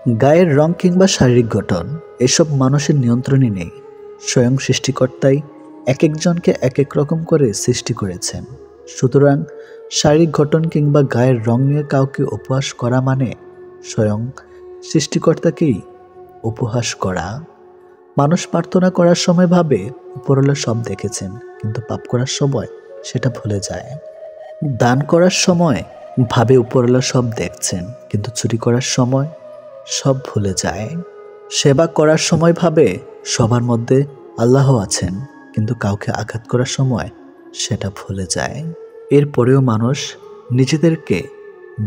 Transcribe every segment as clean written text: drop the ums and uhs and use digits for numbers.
গায়ের রং কিংবা শারীরিক গঠন এসব মানুষের নিয়ন্ত্রণে নেই। স্বয়ং সৃষ্টিকর্তাই এক একজনকে এক এক রকম করে সৃষ্টি করেছেন। সুতরাং শারীরিক গঠন কিংবা গায়ের রং নিয়ে কাউকে উপহাস করা মানে স্বয়ং সৃষ্টিকর্তাকেই উপহাস করা। মানুষ প্রার্থনা করার সময় ভাবে উপরওয়ালা সব দেখেছেন, কিন্তু পাপ করার সময় সেটা ভুলে যায়। দান করার সময় ভাবে উপরওয়ালা সব দেখছেন, কিন্তু চুরি করার সময় সব ভুলে যায়। সেবা করার সময় ভাবে সবার মধ্যে আল্লাহ আছেন, কিন্তু কাউকে আঘাত করার সময় সেটা ভুলে যায়। এরপরেও মানুষ নিজেদেরকে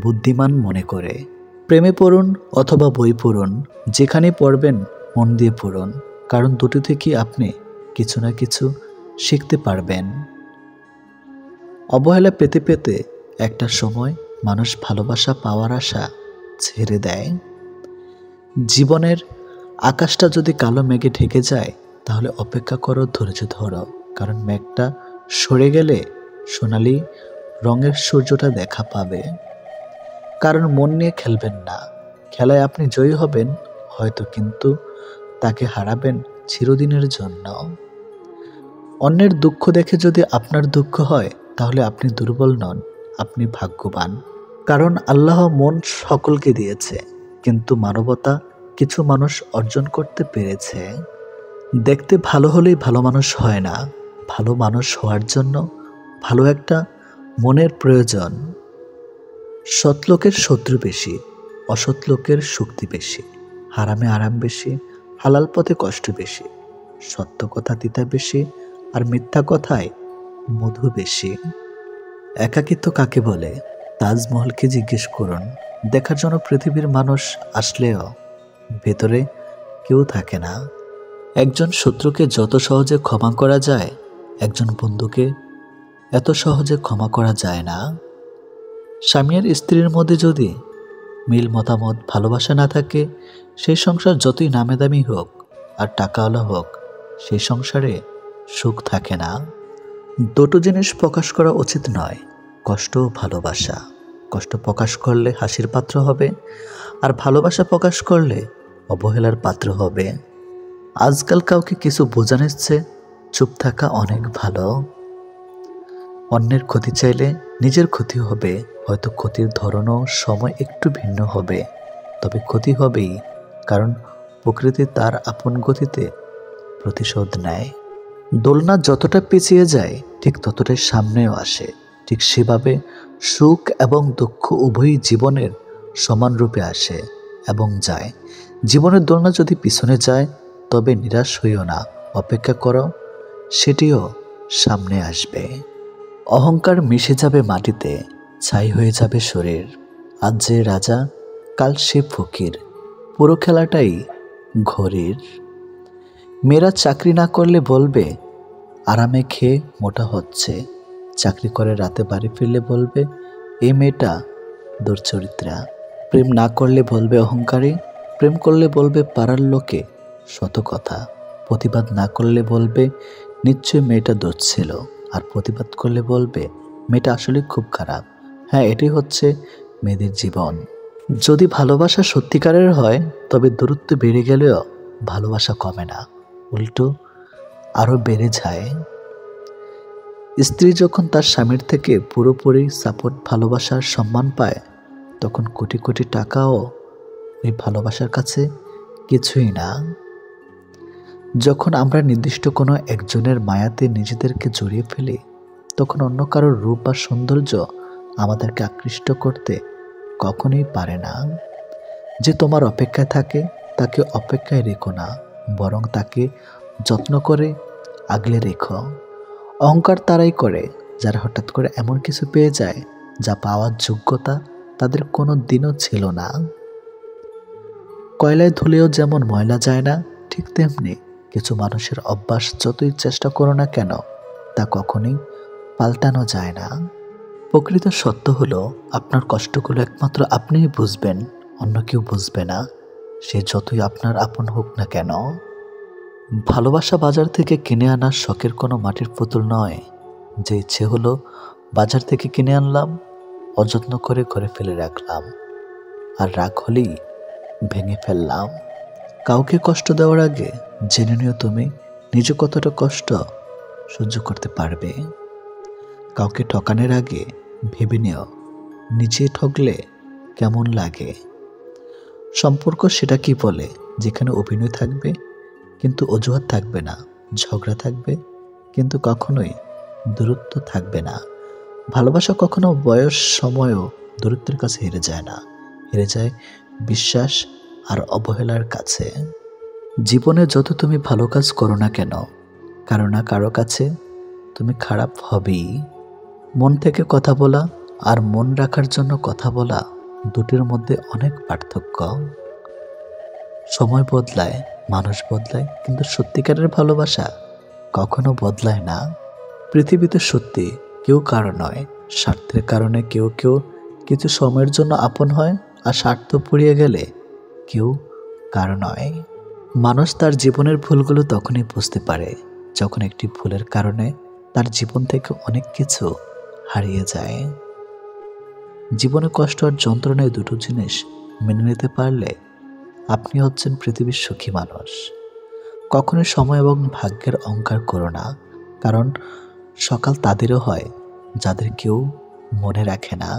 বুদ্ধিমান মনে করে। প্রেমে পড়ুন অথবা বই পড়ুন, যেখানে পড়বেন মন দিয়ে পড়ুন, কারণ দুটো থেকেই আপনি কিছু না কিছু শিখতে পারবেন। অবহেলা পেতে পেতে একটা সময় মানুষ ভালোবাসা পাওয়ার আশা ছেড়ে দেয়। জীবনের আকাশটা যদি কালো মেঘে ঢেকে যায়, তাহলে অপেক্ষা করো, ধৈর্য ধরো, কারণ মেঘটা সরে গেলে সোনালি রঙের সূর্যটা দেখা পাবে। কারণ মন নিয়ে খেলবেন না। খেলায় আপনি জয়ী হবেন হয়তো, কিন্তু তাকে হারাবেন চিরদিনের জন্য। অন্যের দুঃখ দেখে যদি আপনার দুঃখ হয়, তাহলে আপনি দুর্বল নন, আপনি ভাগ্যবান। কারণ আল্লাহ মন সকলকে দিয়েছে, কিন্তু মানবতা কিছু মানুষ অর্জন করতে পেরেছে। দেখতে ভালো হলেই ভালো মানুষ হয় না। ভালো মানুষ হওয়ার জন্য ভালো একটা মনের প্রয়োজন। সৎ লোকের শত্রু বেশি, অসৎ লোকের শক্তি বেশি। হারামে আরাম বেশি, হালাল পথে কষ্ট বেশি। সত্য কথা তিতা বেশি, আর মিথ্যা কথায় মধু বেশি। একাকিত্ব কাকে বলে? তাজমহলকে জিজ্ঞেস করুন। দেখার জন্য পৃথিবীর মানুষ আসলেও ভেতরে কেউ থাকে না। একজন শত্রুকে যত সহজে ক্ষমা করা যায়, একজন বন্ধুকে এত সহজে ক্ষমা করা যায় না। স্বামী আর স্ত্রীর মধ্যে যদি মিল মতামত ভালোবাসা না থাকে, সেই সংসার যতই নামে দামি হোক আর টাকাওয়ালা হোক, সেই সংসারে সুখ থাকে না। দুটো জিনিস প্রকাশ করা উচিত নয়, কষ্ট ও ভালোবাসা। কষ্ট প্রকাশ করলে হাসির পাত্র হবে, আর ভালোবাসা প্রকাশ করলে অবহেলার পাত্র হবে। আজকাল কাউকে কিছু বোঝানোর চেয়ে চুপ থাকা অনেক ভালো। অন্যের ক্ষতি চাইলে নিজের ক্ষতি হবে, হয়তো ক্ষতির ধরনও সময় একটু ভিন্ন হবে, তবে ক্ষতি হবেই, কারণ প্রকৃতি তার আপন গতিতে প্রতিশোধ নেয়। দোলনা যতটা পিছিয়ে যায়, ঠিক ততটাই সামনেও আসে। ঠিক সেভাবে সুখ এবং দুঃখ উভয়ই জীবনের সমান রূপে আসে এবং যায়। জীবনের দোলনা যদি পিছনে যায়, তবে নিরাশ হইও না, অপেক্ষা করো, সেটিও সামনে আসবে। অহংকার মিশে যাবে মাটিতে, ছাই হয়ে যাবে শরীর। আজ যে রাজা, কাল সে ফকির, পুরো খেলাটাই ঘড়ির। মেয়েরা চাকরি না করলে বলবে আরামে খেয়ে মোটা হচ্ছে, চাকরি করে রাতে বাড়ি ফিরলে বলবে এই মেয়েটা দুর্চরিত্রা। প্রেম না করলে বলবে অহংকারী, প্রেম করলে বলবে পাড়ার লোকে শত কথা। প্রতিবাদ না করলে বলবে নিশ্চয়ই মেয়েটা দোষ ছিল, আর প্রতিবাদ করলে বলবে মেয়েটা আসলে খুব খারাপ। হ্যাঁ, এটাই হচ্ছে মেয়েদের জীবন। যদি ভালোবাসা সত্যিকারের হয়, তবে দূরত্ব বেড়ে গেলেও ভালোবাসা কমে না, উল্টো আরও বেড়ে যায়। স্ত্রী যখন তার স্বামীর থেকে পুরোপুরি সাপোর্ট, ভালোবাসার সম্মান পায়, তখন কোটি কোটি টাকাও ওই ভালোবাসার কাছে কিছুই না। যখন আমরা নির্দিষ্ট কোনো একজনের মায়াতে নিজেদেরকে জড়িয়ে ফেলি, তখন অন্য কারোর রূপ বা সৌন্দর্য আমাদেরকে আকৃষ্ট করতে কখনোই পারে না। যে তোমার অপেক্ষায় থাকে, তাকে অপেক্ষায় রেখো না, বরং তাকে যত্ন করে আগলে রেখো। অহংকার তারাই করে যারা হঠাৎ করে এমন কিছু পেয়ে যায় যা পাওয়ার যোগ্যতা তাদের কোনো দিনও ছিল না। কয়লায় ধুলেও যেমন ময়লা যায় না, ঠিক তেমনি কিছু মানুষের অভ্যাস যতই চেষ্টা করো না কেন, তা কখনোই পাল্টানো যায় না। প্রকৃত সত্য হলো, আপনার কষ্টগুলো একমাত্র আপনিই বুঝবেন, অন্য কেউ বুঝবে না, সে যতই আপনার আপন হোক না কেন। ভালোবাসা বাজার থেকে কিনে আনার শখের কোনো মাটির পুতুল নয়। যে ইচ্ছে হলো বাজার থেকে কিনে আনলাম, অযত্ন করে ঘরে ফেলে রাখলাম, আর রাগ হলেই ভেঙে ফেললাম। কাউকে কষ্ট দেওয়ার আগে জেনে নিও তুমি নিজে কতটা কষ্ট সহ্য করতে পারবে। কাউকে ঠকানোর আগে ভেবে নিও নিজে ঠকলে কেমন লাগে। সম্পর্ক সেটা কি বলে যেখানে অভিনয় থাকবে কিন্তু অজুহাত থাকবে না, ঝগড়া থাকবে কিন্তু কখনোই দূরত্ব থাকবে না। ভালোবাসা কখনো বয়স সময়ও দূরত্বের কাছে হেরে যায় না, হেরে যায় বিশ্বাস আর অবহেলার কাছে। জীবনে যত তুমি ভালো কাজ করো না কেন, কারো না কারো কাছে তুমি খারাপ হবেই। মন থেকে কথা বলা আর মন রাখার জন্য কথা বলা দুটির মধ্যে অনেক পার্থক্য। সময় বদলায়, মানুষ বদলায়, কিন্তু সত্যিকারের ভালোবাসা কখনো বদলায় না। পৃথিবীতে সত্যি কেউ কারো নয়, স্বার্থের কারণে কেউ কেউ কিছু সময়ের জন্য আপন হয়, আর স্বার্থ পুড়িয়ে গেলে কেউ কারো নয়। মানুষ তার জীবনের ভুলগুলো তখনই বুঝতে পারে যখন একটি ভুলের কারণে তার জীবন থেকে অনেক কিছু হারিয়ে যায়। জীবনে কষ্ট আর যন্ত্রণায় দুটো জিনিস মেনে নিতে পারলে আপনি হচ্ছেন পৃথিবীর সুখী মানুষ। কখনোই সময় এবং ভাগ্যের অহংকার করো না, কারণ সকাল তাদেরও হয় যাদের কেউ মনে রাখে না।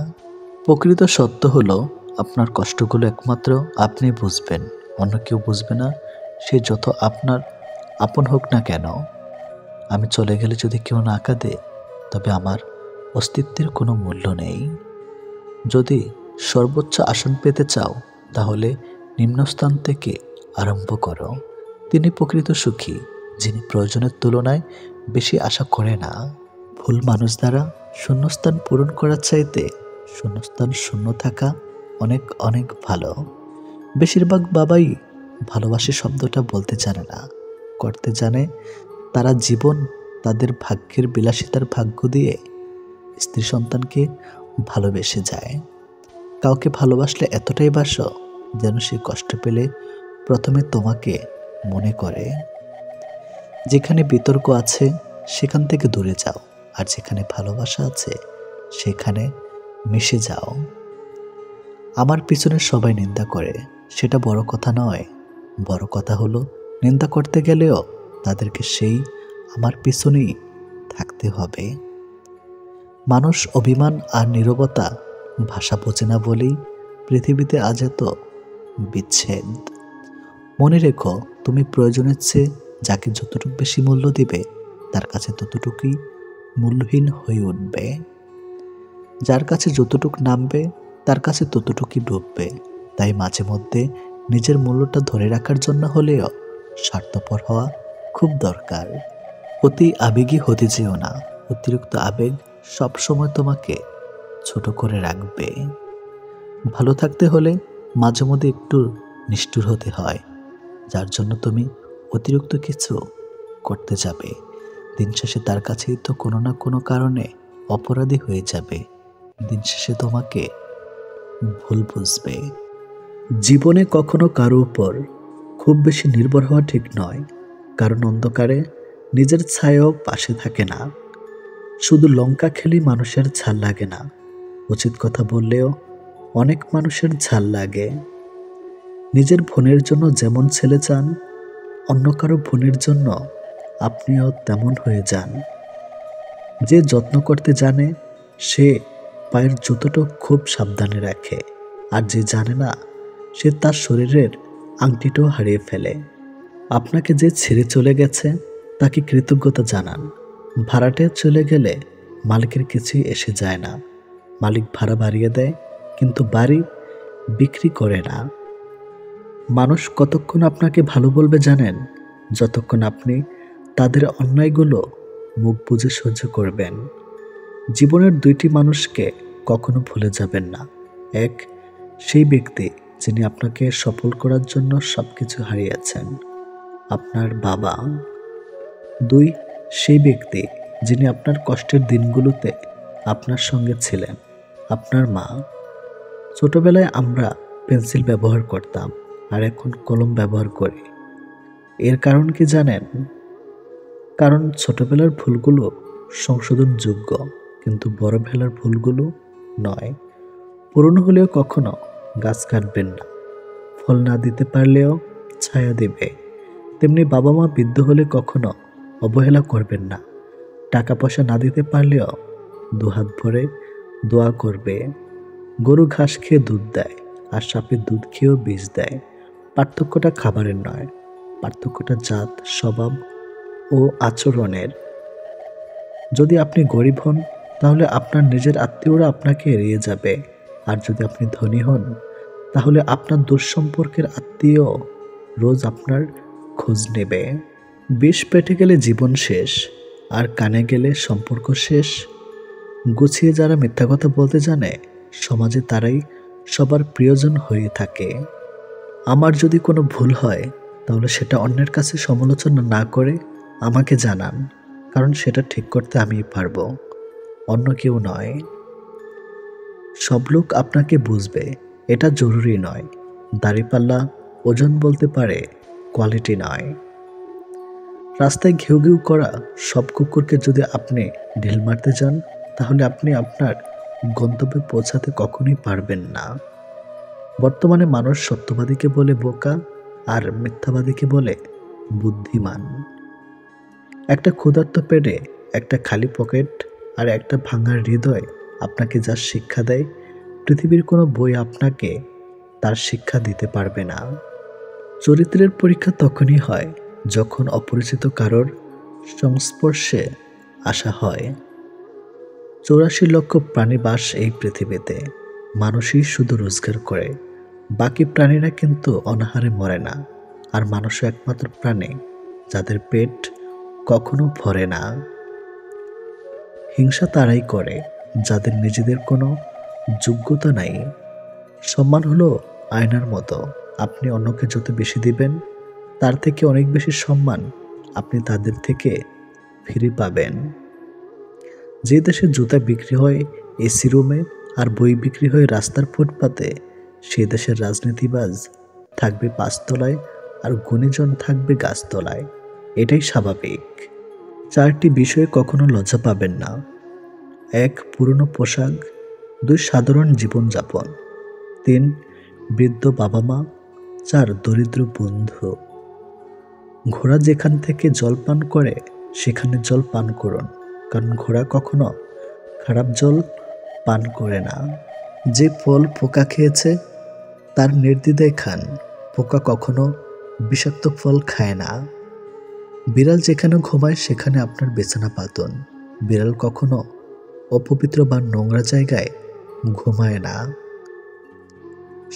প্রকৃত সত্য হলো আপনার কষ্টগুলো একমাত্র আপনি বুঝবেন, অন্য কেউ বুঝবে না, সে যত আপনার আপন হোক না কেন। আমি চলে গেলে যদি কেউ না কাঁদে তবে আমার অস্তিত্বের কোনো মূল্য নেই। যদি সর্বোচ্চ আসন পেতে চাও তাহলে নিম্নস্থান থেকে আরম্ভ করো। তিনি প্রকৃত সুখী যিনি প্রয়োজনের তুলনায় বেশি আশা করে না। ভুল মানুষ দ্বারা শূন্যস্থান পূরণ করার চাইতে শূন্যস্থান শূন্য থাকা অনেক অনেক ভালো। বেশিরভাগ বাবাই ভালোবাসি শব্দটা বলতে জানে না, করতে জানে। তারা জীবন তাদের ভাগ্যের বিলাসিতার ভাগ্য দিয়ে স্ত্রী সন্তানকে ভালোবেসে যায়। কাউকে ভালোবাসলে এতটাই বাসো যেন সে কষ্ট পেলে প্রথমে তোমাকে মনে করে। যেখানে বিতর্ক আছে সেখান থেকে দূরে যাও, আর যেখানে ভালোবাসা আছে সেখানে মিশে যাও। আমার পিছনে সবাই নিন্দা করে, সেটা বড় কথা নয়। বড় কথা হলো নিন্দা করতে গেলেও তাদেরকে সেই আমার পিছনেই থাকতে হবে। মানুষ অভিমান আর নীরবতা ভাষা বোঝে না বলেই পৃথিবীতে আজ এত বিচ্ছেদ। মনে রেখো তুমি প্রয়োজনের চেয়ে যাকে যতটুকু বেশি মূল্য দিবে তার কাছে ততটুকুই মূল্যহীন হয়ে উঠবে। যার কাছে যতটুকু নামবে তার কাছে ততটুকুই ডুববে। তাই মাঝে মধ্যে নিজের মূল্যটা ধরে রাখার জন্য হলেও স্বার্থপর হওয়া খুব দরকার। অতি আবেগী হতে যেও না, অতিরিক্ত আবেগ সবসময় তোমাকে ছোট করে রাখবে। ভালো থাকতে হলে মাঝে মধ্যে একটু নিষ্ঠুর হতে হয়, যার জন্য তুমি অতিরিক্ত কিছু করতে যাবে। দিন শেষে তার কাছেই তো কোনো না কোনো কারণে অপরাধী হয়ে যাবে। দিন শেষে তোমাকে ভুল বুঝবে। জীবনে কখনো কারো উপর খুব বেশি নির্ভর হওয়া ঠিক নয়, কারণ অন্ধকারে নিজের ছায়াও পাশে থাকে না। শুধু লঙ্কা খেলেই মানুষের ঝাল লাগে না, উচিত কথা বললেও অনেক মানুষের ঝাল লাগে। নিজের বোনের জন্য যেমন ছেলে চান, অন্য কারো বোনের জন্য আপনিও তেমন হয়ে যান। যে যত্ন করতে জানে সে পায়ের জুতোটা খুব সাবধানে রাখে, আর যে জানে না সে তার শরীরের আংটিটাও হারিয়ে ফেলে। আপনাকে যে ছেড়ে চলে গেছে তাকে কৃতজ্ঞতা জানান। ভাড়াটে চলে গেলে মালিকের কিছুই এসে যায় না। মালিক ভাড়া বাড়িয়ে দেয় কিন্তু বাড়ি বিক্রি করে না। মানুষ কতক্ষণ আপনাকে ভালো বলবে জানেন? যতক্ষণ আপনি তাদের অন্যায়গুলো মুখ বুজে সহ্য করবেন। জীবনের দুইটি মানুষকে কখনো ভুলে যাবেন না। এক, সেই ব্যক্তি যিনি আপনাকে সফল করার জন্য সবকিছু হারিয়েছেন, আপনার বাবা। দুই, সেই ব্যক্তি যিনি আপনার কষ্টের দিনগুলোতে আপনার সঙ্গে ছিলেন, আপনার মা। ছোটবেলায় আমরা পেন্সিল ব্যবহার করতাম আর এখন কলম ব্যবহার করি। এর কারণ কি জানেন? কারণ ছোটবেলার ভুলগুলো সংশোধনযোগ্য, কিন্তু বড়বেলার ভুলগুলো নয়। পুরনো হলেও কখনো গাছ কাটবেন না, ফল না দিতে পারলেও ছায়া দেবে। তেমনি বাবা মা বৃদ্ধ হলে কখনো অবহেলা করবেন না। টাকা পয়সা না দিতে পারলেও দুহাত ভরে দোয়া করবে। গরু ঘাস খেয়ে দুধ দেয়, আর সাপে দুধ খেয়েও বিষ দেয়। পার্থক্যটা খাবারের নয়, পার্থক্যটা জাত, স্বভাব ও আচরণের। যদি আপনি গরিব হন, তাহলে আপনার নিজের আত্মীয়রা আপনাকে এড়িয়ে যাবে। আর যদি আপনি ধনী হন, তাহলে আপনার দুঃসম্পর্কের আত্মীয় রোজ আপনার খোঁজ নেবে। বিষ পেটে গেলে জীবন শেষ, আর কানে গেলে সম্পর্ক শেষ। গুছিয়ে যারা মিথ্যা কথা বলতে জানে, সমাজে তারাই সবার প্রিয়জন হয়ে থাকে। আমার যদি কোনো ভুল হয়, তাহলে সেটা অন্যের কাছে সমালোচনা না করে আমাকে জানান, কারণ সেটা ঠিক করতে আমিই পারবো, অন্য কেউ নয়। সব লোক আপনাকে বুঝবে এটা জরুরি নয়। দাড়িপাল্লা ওজন বলতে পারে, কোয়ালিটি নয়। রাস্তায় ঘেউ ঘেউ করা সব কুকুরকে যদি আপনি ঢিল মারতে যান, তাহলে আপনি আপনার গন্তব্যে পৌঁছাতে কখনোই পারবেন না। বর্তমানে মানুষ সত্যবাদীকে বলে বোকা, আর মিথ্যাবাদীকে বলে বুদ্ধিমান। একটা ক্ষুধার্ত পেটে একটা খালি পকেট আর একটা ভাঙা হৃদয় আপনাকে যা শিক্ষা দেয়, পৃথিবীর কোনো বই আপনাকে তার শিক্ষা দিতে পারবে না। চরিত্রের পরীক্ষা তখনই হয় যখন অপরিচিত কারোর সংস্পর্শে আসা হয়। 84 লক্ষ প্রাণী বাস এই পৃথিবীতে। মানুষই শুধু রোজগার করে, বাকি প্রাণীরা কিন্তু অনাহারে মরে না। আর মানুষও একমাত্র প্রাণী যাদের পেট কখনো ভরে না। হিংসা তারাই করে যাদের নিজেদের কোনো যোগ্যতা নাই। সম্মান হলো আয়নার মতো, আপনি অন্যকে যত বেশি দিবেন, তার থেকে অনেক বেশি সম্মান আপনি তাদের থেকে ফিরে পাবেন। যে দেশে জুতা বিক্রি হয় এসি রুমে আর বই বিক্রি হয় রাস্তার ফুটপাতে, সে দেশের রাজনীতিবাজ থাকবে 5 তলায় আর গুণীজন থাকবে গাছতলায়। এটাই স্বাভাবিক। 4টি বিষয়ে কখনো লজ্জা পাবেন না। 1. পুরনো পোশাক। 2. সাধারণ জীবনযাপন। 3. বৃদ্ধ বাবা মা। 4. দরিদ্র বন্ধু। ঘোড়া যেখান থেকে জল পান করে সেখানে জল পান করুন, কারণ ঘোড়া কখনো খারাপ জল পান করে না। যে ফল পোকা খেয়েছে তার নির্দ্বিধায় খান, পোকা কখনো বিষাক্ত ফল খায় না। বিড়াল যেখানে ঘুমায় সেখানে আপনার বিছানা পাতুন, বিড়াল কখনো অপবিত্র বা নোংরা জায়গায় ঘুমায় না।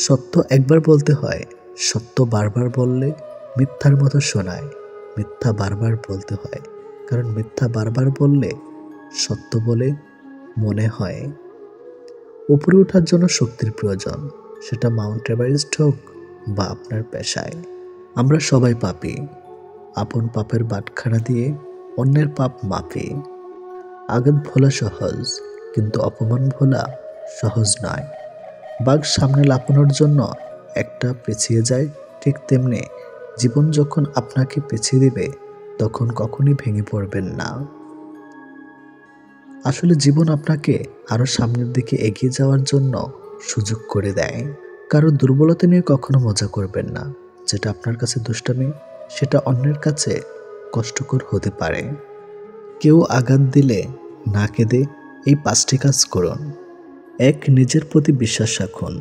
সত্য একবার বলতে হয়, সত্য বারবার বললে মিথ্যার মতো শোনায়। মিথ্যা বারবার বলতে হয়, কারণ মিথ্যা বারবার বললে সত্য বলে মনে হয়। উপরে ওঠার জন্য শক্তির প্রয়োজন, সেটা মাউন্ট এভারেস্ট হোক বা আপনার পেশায়। আমরা সবাই পাপী। আপন পাপের বাটখারা দিয়ে অন্যের পাপ মাপি। আঘাত ভোলা সহজ, কিন্তু অপমান ভোলা সহজ নয়। বাঘ সামনে লাফানোর জন্য একটা পিছিয়ে যায়, ঠিক তেমনি জীবন যখন আপনাকে পিছিয়ে দিবে, তখন কখনই ভেঙে পড়বেন না। আসলে জীবন আপনাকে আরো সামনের দিকে এগিয়ে যাওয়ার জন্য সুযোগ করে দেয়। কারো দুর্বলতা নিয়ে কখনো মজা করবেন না। যেটা আপনার কাছে দুষ্টামি, সেটা অন্যের কাছে কষ্টকর হতে পারে। কেউ আঘাত দিলে না কেঁদে এই 5টি কাজ করুন। 1. নিজের প্রতি বিশ্বাস রাখুন।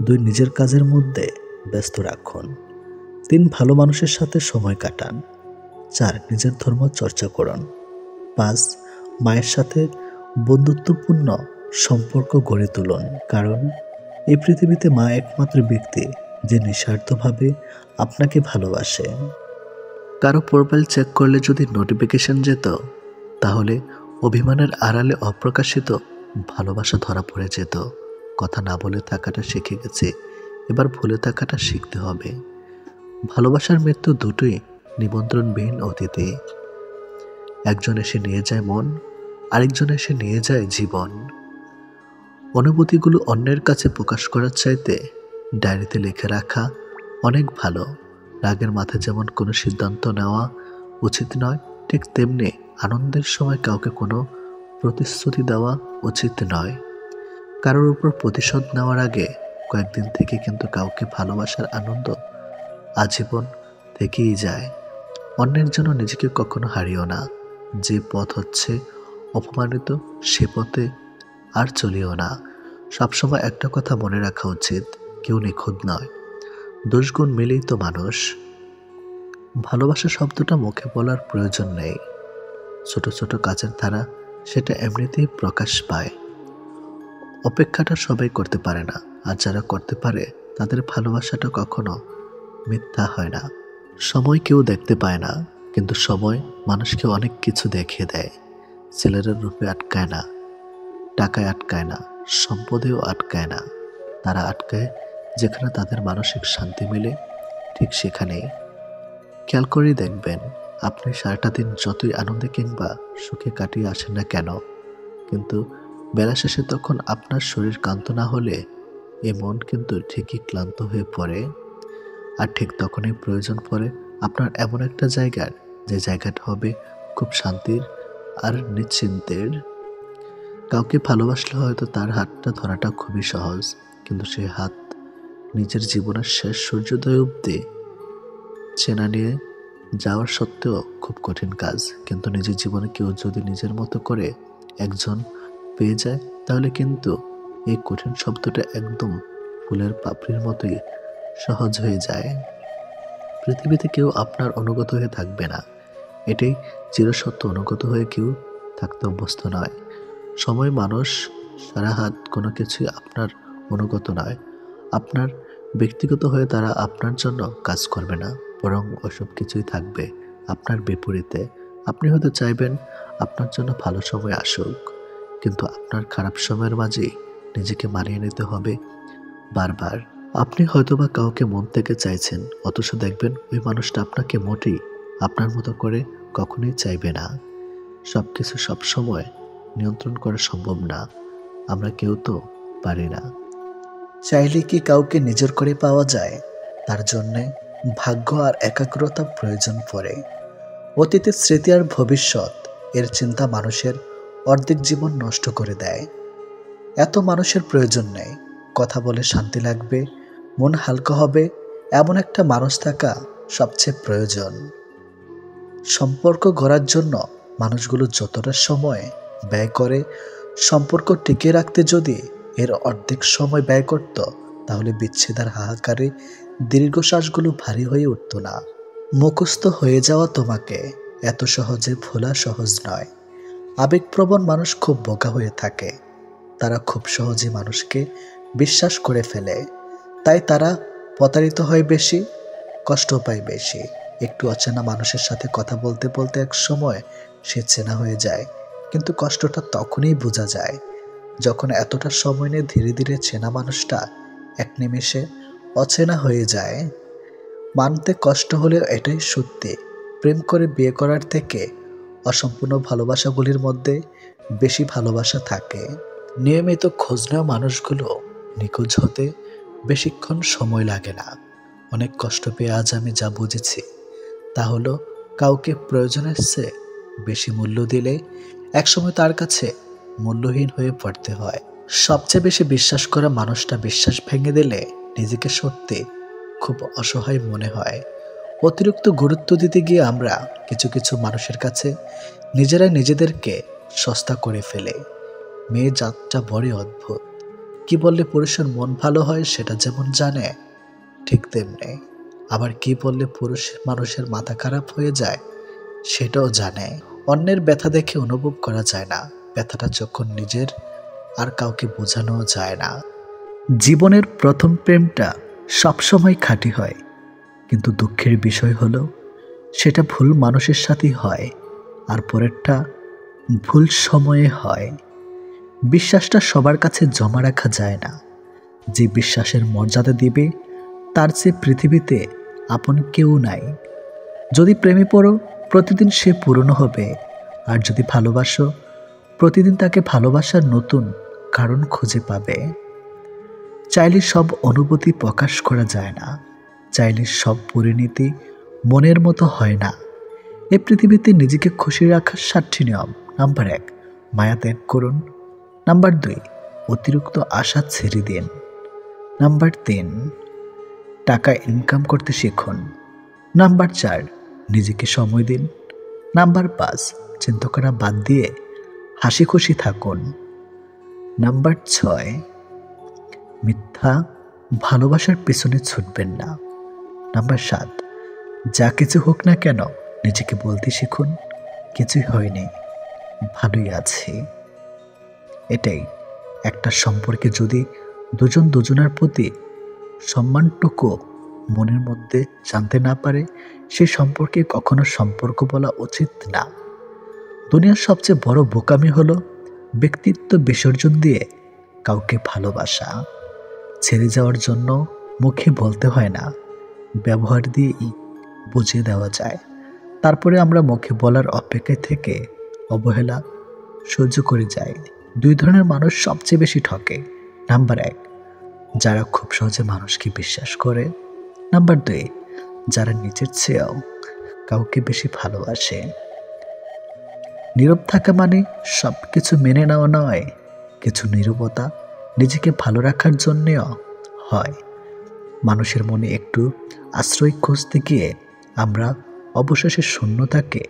2. নিজের কাজের মধ্যে ব্যস্ত রাখুন। 3. ভালো মানুষের সাথে সময় কাটান। 4. নিজের ধর্ম চর্চা করুন। 5. মায়ের সাথে বন্ধুত্বপূর্ণ সম্পর্ক গড়ে তুলুন, কারণ এই পৃথিবীতে মা একমাত্র ব্যক্তি যে নিঃস্বার্থভাবে আপনাকে ভালোবাসে। কারো প্রোফাইল চেক করলে যদি নোটিফিকেশন যেত, তাহলে অভিমানের আড়ালে অপ্রকাশিত ভালোবাসা ধরা পড়ে যেত। কথা না বলে থাকাটা শিখে গেছে, এবার ভুলে থাকাটা শিখতে হবে। ভালোবাসার মৃত্যু দুটোই নিমন্ত্রণবিহীন অতিথি। একজন এসে নিয়ে যায় মন, আরেকজন এসে নিয়ে যায় জীবন। অনুভূতিগুলো অন্যের কাছে প্রকাশ করার চাইতে ডায়েরিতে লিখে রাখা অনেক ভালো। রাগের মাথায় যেমন কোনো সিদ্ধান্ত নেওয়া উচিত নয়, ঠিক তেমনি আনন্দের সময় কাউকে কোনো প্রতিশ্রুতি দেওয়া উচিত নয়। কারোর উপর প্রতিশোধ নেওয়ার আগে কয়েকদিন থেকে কিন্তু কাউকে ভালোবাসার আনন্দ আজীবন থেকেই যায়। অন্যের জন্য নিজেকে কখনো হারিও না। যে পথ হচ্ছে অপমানিত, সে পথে আর চলিও না। সবসময় একটা কথা মনে রাখা উচিত, কেউ নিখুঁত নয়, দোষগুণ মিলেই তো মানুষ। ভালোবাসা শব্দটা মুখে বলার প্রয়োজন নেই। ছোট ছোট কাজের ধারা সেটা এমনিতেই প্রকাশ পায়। অপেক্ষাটা সবাই করতে পারে না, আর যারা করতে পারে তাদের ভালোবাসাটা কখনো মিথ্যা হয় না। সময় কেউ দেখতে পায় না, কিন্তু সময় মানুষকে অনেক কিছু দেখিয়ে দেয়। ছেলেরা রূপে আটকায় না, টাকায় আটকায় না, সম্পদেও আটকায় না। তারা আটকায় যেখানে তাদের মানসিক শান্তি মেলে, ঠিক সেখানেই। খেয়াল করেই দেখবেন, আপনি সারাটা দিন যতই আনন্দে কিংবা সুখে কাটিয়ে আসেন না কেন, কিন্তু বেলা শেষে তখন আপনার শরীর ক্লান্ত না হলে এ মন কিন্তু ঠিকই ক্লান্ত হয়ে পড়ে। আর ঠিক তখনই প্রয়োজন পড়ে আপনার এমন একটা জায়গার, যে জায়গাটা হবে খুব শান্তির আর নিশ্চিন্তের। কাউকে ভালোবাসলে হয়তো তার হাতটা ধরাটা খুবই সহজ, কিন্তু সেই হাত নিজের জীবনের শেষ সূর্যোদয় অবধি চেনা নিয়ে যাওয়ার সত্ত্বেও খুব কঠিন কাজ। কিন্তু নিজের জীবনে কেউ যদি নিজের মতো করে একজন পেয়ে যায়, তাহলে কিন্তু এই কঠিন শব্দটা একদম ফুলের পাপড়ির মতোই সহজ হয়ে যায়। পৃথিবীতে কেউ আপনার অনুগত হয়ে থাকবে না, এটাই চিরসত্য। অনুগত হয়ে কেউ থাকতে অভ্যস্ত নয়। সময় মানুষ সারা হাত কোনো কিছুই আপনার অনুগত নয়। আপনার ব্যক্তিগত হয়ে তারা আপনার জন্য কাজ করবে না, বরং ওসব কিছুই থাকবে আপনার বিপরীতে। আপনি হয়তো চাইবেন আপনার জন্য ভালো সময় আসুক, কিন্তু আপনার খারাপ সময়ের মাঝেই নিজেকে মানিয়ে নিতে হবে বারবার। আপনি হয়তোবা কাউকে মন থেকে চাইছেন, অথচ দেখবেন ওই মানুষটা আপনাকে মোটেই আপনার মতো করে কখনোই চাইবে না। সবকিছু সবসময় নিয়ন্ত্রণ করা সম্ভব না, আমরা কেউ তো পারি না। চাইলে কি কাউকে নিজের করে পাওয়া যায়? তার জন্যে ভাগ্য আর একাগ্রতা প্রয়োজন পড়ে। অতীতের স্মৃতি আর ভবিষ্যৎ এর চিন্তা মানুষের অর্ধেক জীবন নষ্ট করে দেয়। এত মানুষের প্রয়োজন নেই। কথা বলে শান্তি লাগবে, মন হালকা হবে, এমন একটা মানুষ থাকা সবচেয়ে প্রয়োজন। সম্পর্ক গড়ার জন্য মানুষগুলো যতটা সময় ব্যয় করে, সম্পর্ক টিকিয়ে রাখতে যদি এর অর্ধেক সময় ব্যয় করত, তাহলে বিচ্ছেদের হাহাকারে দীর্ঘশ্বাসগুলো ভারী হয়ে উঠত না। মুখস্থ হয়ে যাওয়া তোমাকে এত সহজে ভোলা সহজ নয়। আবেগপ্রবণ মানুষ খুব বোকা হয়ে থাকে। তারা খুব সহজে মানুষকে বিশ্বাস করে ফেলে, তাই তারা প্রতারিত হয় বেশি, কষ্ট পায় বেশি। একটু অচেনা মানুষের সাথে কথা বলতে বলতে এক সময় সে চেনা হয়ে যায়, কিন্তু কষ্টটা তখনই বোঝা যায় যখন এতটা সময় নিয়ে ধীরে ধীরে চেনা মানুষটা এক নিমেষে অচেনা হয়ে যায়। মানতে কষ্ট হলেও এটাই সত্যি, প্রেম করে বিয়ে করার থেকে অসম্পূর্ণ ভালোবাসাগুলির মধ্যে বেশি ভালোবাসা থাকে। নিয়মিত খোঁজ নেওয়া মানুষগুলো নিখোঁজ হতে বেশিক্ষণ সময় লাগে না। অনেক কষ্ট পেয়ে আজ আমি যা বুঝেছি তা হলো, কাউকে প্রয়োজনের চেয়ে বেশি মূল্য দিলে একসময় তার কাছে মূল্যহীন হয়ে পড়তে হয়। সবচেয়ে বেশি বিশ্বাস করা মানুষটা বিশ্বাস ভেঙে দিলে নিজেকে সত্যি খুব অসহায় মনে হয়। অতিরিক্ত গুরুত্ব দিতে গিয়ে আমরা কিছু কিছু মানুষের কাছে নিজেরাই নিজেদেরকে সস্তা করে ফেলে। মেয়ে জাতটা বড়ই অদ্ভুত। কি বললে পুরুষের মন ভালো হয় সেটা যেমন জানে, ঠিক তেমনি আবার কি বললে পুরুষ মানুষের মাথা খারাপ হয়ে যায় সেটাও জানে। অন্যের ব্যথা দেখে অনুভব করা যায় না, ব্যথাটা যখন নিজের আর কাউকে বোঝানো যায় না। জীবনের প্রথম প্রেমটা সবসময় খাঁটি হয়, কিন্তু দুঃখের বিষয় হলো সেটা ভুল মানুষের সাথেই হয়, আর পরেরটা ভুল সময়ে হয়। বিশ্বাসটা সবার কাছে জমা রাখা যায় না। যে বিশ্বাসের মর্যাদা দিবে তার চেয়ে পৃথিবীতে আপন কেউ নাই। যদি প্রেমে পড়ো, প্রতিদিন সে পুরনো হবে, আর যদি ভালোবাসো, প্রতিদিন তাকে ভালোবাসার নতুন কারণ খুঁজে পাবে। চাইলে সব অনুভূতি প্রকাশ করা যায় না, চাইলে সব পরিণতি মনের মতো হয় না। এ পৃথিবীতে নিজেকে খুশি রাখার 7টি নিয়ম। নাম্বার 1, মায়া ত্যাগ করুন। নাম্বার 2, অতিরিক্ত আশা ছেড়ে দিন। নাম্বার 3, টাকা ইনকাম করতে শিখুন। নাম্বার 4, নিজেকে সময় দিন। নাম্বার 5, চিন্তা করা বাদ দিয়ে হাসি খুশি থাকুন। নাম্বার 6, মিথ্যা ভালোবাসার পেছনে ছুটবেন না। নাম্বার 7, যা কিছু হোক না কেন নিজেকে বলতে শিখুন, কিছুই হয়নি, ভালোই আছি। এটাই একটা সম্পর্কে যদি দুজন দুজনের প্রতি সম্মানটুকু মনের মধ্যে জানতে না পারে, সেই সম্পর্কে কখনো সম্পর্ক বলা উচিত না। দুনিয়ার সবচেয়ে বড় বোকামি হলো ব্যক্তিত্ব বিসর্জন দিয়ে কাউকে ভালোবাসা। ছেড়ে যাওয়ার জন্য মুখে বলতে হয় না, ব্যবহার দিয়েই বুঝিয়ে দেওয়া যায়। তারপরে আমরা মুখে বলার অপেক্ষায় থেকে অবহেলা সহ্য করে যাই। 2 ধরনের মানুষ সবচেয়ে বেশি ঠকে। নাম্বার 1, যারা খুব সহজে মানুষকে বিশ্বাস করে। নাম্বার 2, যারা নিজের চেয়েও কাউকে বেশি ভালোবাসে। নীরব থাকা মানে সব কিছু মেনে নেওয়া নয়, কিছু নীরবতা নিজেকে ভালো রাখার জন্যেও হয়। মানুষের মনে একটু আশ্রয় খুঁজতে গিয়ে আমরা অবশেষে শূন্যতাকে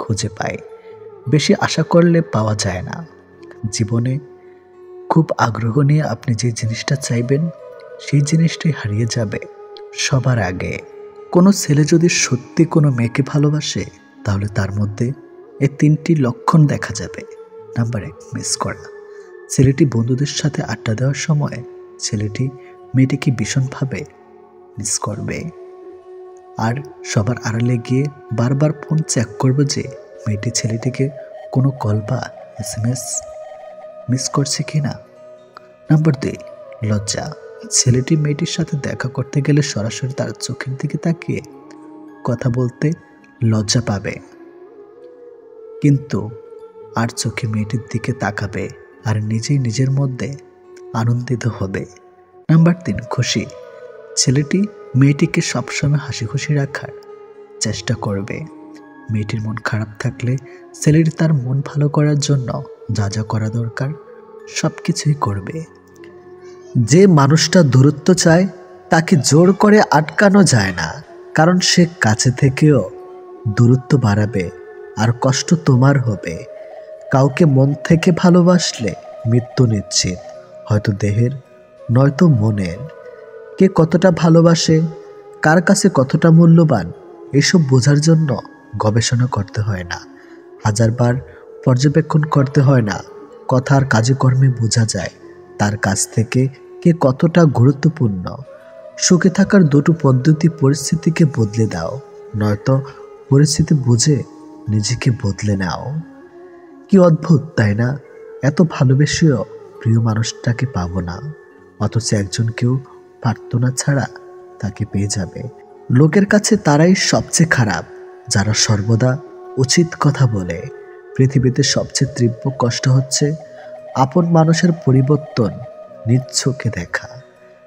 খুঁজে পাই। বেশি আশা করলে পাওয়া যায় না। জীবনে খুব আগ্রহ নিয়ে আপনি যে জিনিসটা চাইবেন, সেই জিনিসটাই হারিয়ে যাবে সবার আগে। কোনো ছেলে যদি সত্যি কোনো মেয়েকে ভালোবাসে, তাহলে তার মধ্যে এই 3টি লক্ষণ দেখা যাবে। নাম্বার 1, মিস করা। ছেলেটি বন্ধুদের সাথে আড্ডা দেওয়ার সময় ছেলেটি মেয়েটিকে ভীষণভাবে মিস করবে, আর সবার আড়ালে গিয়ে বারবার ফোন চেক করবে যে মেয়েটি ছেলেটিকে কোনো কল বা SMS মিস করছে কিনা। নাম্বার 2, লজ্জা। ছেলেটি মেয়েটির সাথে দেখা করতে গেলে সরাসরি তার চোখের দিকে তাকিয়ে কথা বলতে লজ্জা পাবে, কিন্তু আর চোখে মেয়েটির দিকে তাকাবে আর নিজেই নিজের মধ্যে আনন্দিত হবে। নাম্বার 3, খুশি। ছেলেটি মেয়েটিকে সবসময় হাসি খুশি রাখার চেষ্টা করবে। মেয়েটির মন খারাপ থাকলে ছেলেটি তার মন ভালো করার জন্য যা যা করা দরকার সব কিছুই করবে। যে মানুষটা দূরত্ব চায় তাকে জোর করে আটকানো যায় না, কারণ সে কাছে থেকেও দূরত্ব বাড়াবে আর কষ্ট তোমার হবে। কাউকে মন থেকে ভালোবাসলে মৃত্যু নিশ্চিত, হয়তো দেহের নয়তো মনের। কে কতটা ভালোবাসে, কার কাছে কতটা মূল্যবান, এসব বোঝার জন্য গবেষণা করতে হয় না, হাজারবার পর্যবেক্ষণ করতে হয় না। কথার কাজে কর্মে বোঝা যায় তার কাছ থেকে কে কতটা গুরুত্বপূর্ণ। সুখে থাকার 2টো পদ্ধতি: পরিস্থিতিকে বদলে দাও, নয়তো পরিস্থিতি বুঝে নিজেকে বদলে নাও। কি অদ্ভুত তাই না? এত ভালোবেসেও প্রিয় মানুষটাকে পাবো না, অথচ একজনকেও প্রার্থনা ছাড়া তাকে পেয়ে যাবে। লোকের কাছে তারাই সবচেয়ে খারাপ যারা সর্বদা উচিত কথা বলে। পৃথিবীতে সবচেয়ে তীব্র কষ্ট হচ্ছে আপন মানুষের পরিবর্তন নিজ চোখে দেখা।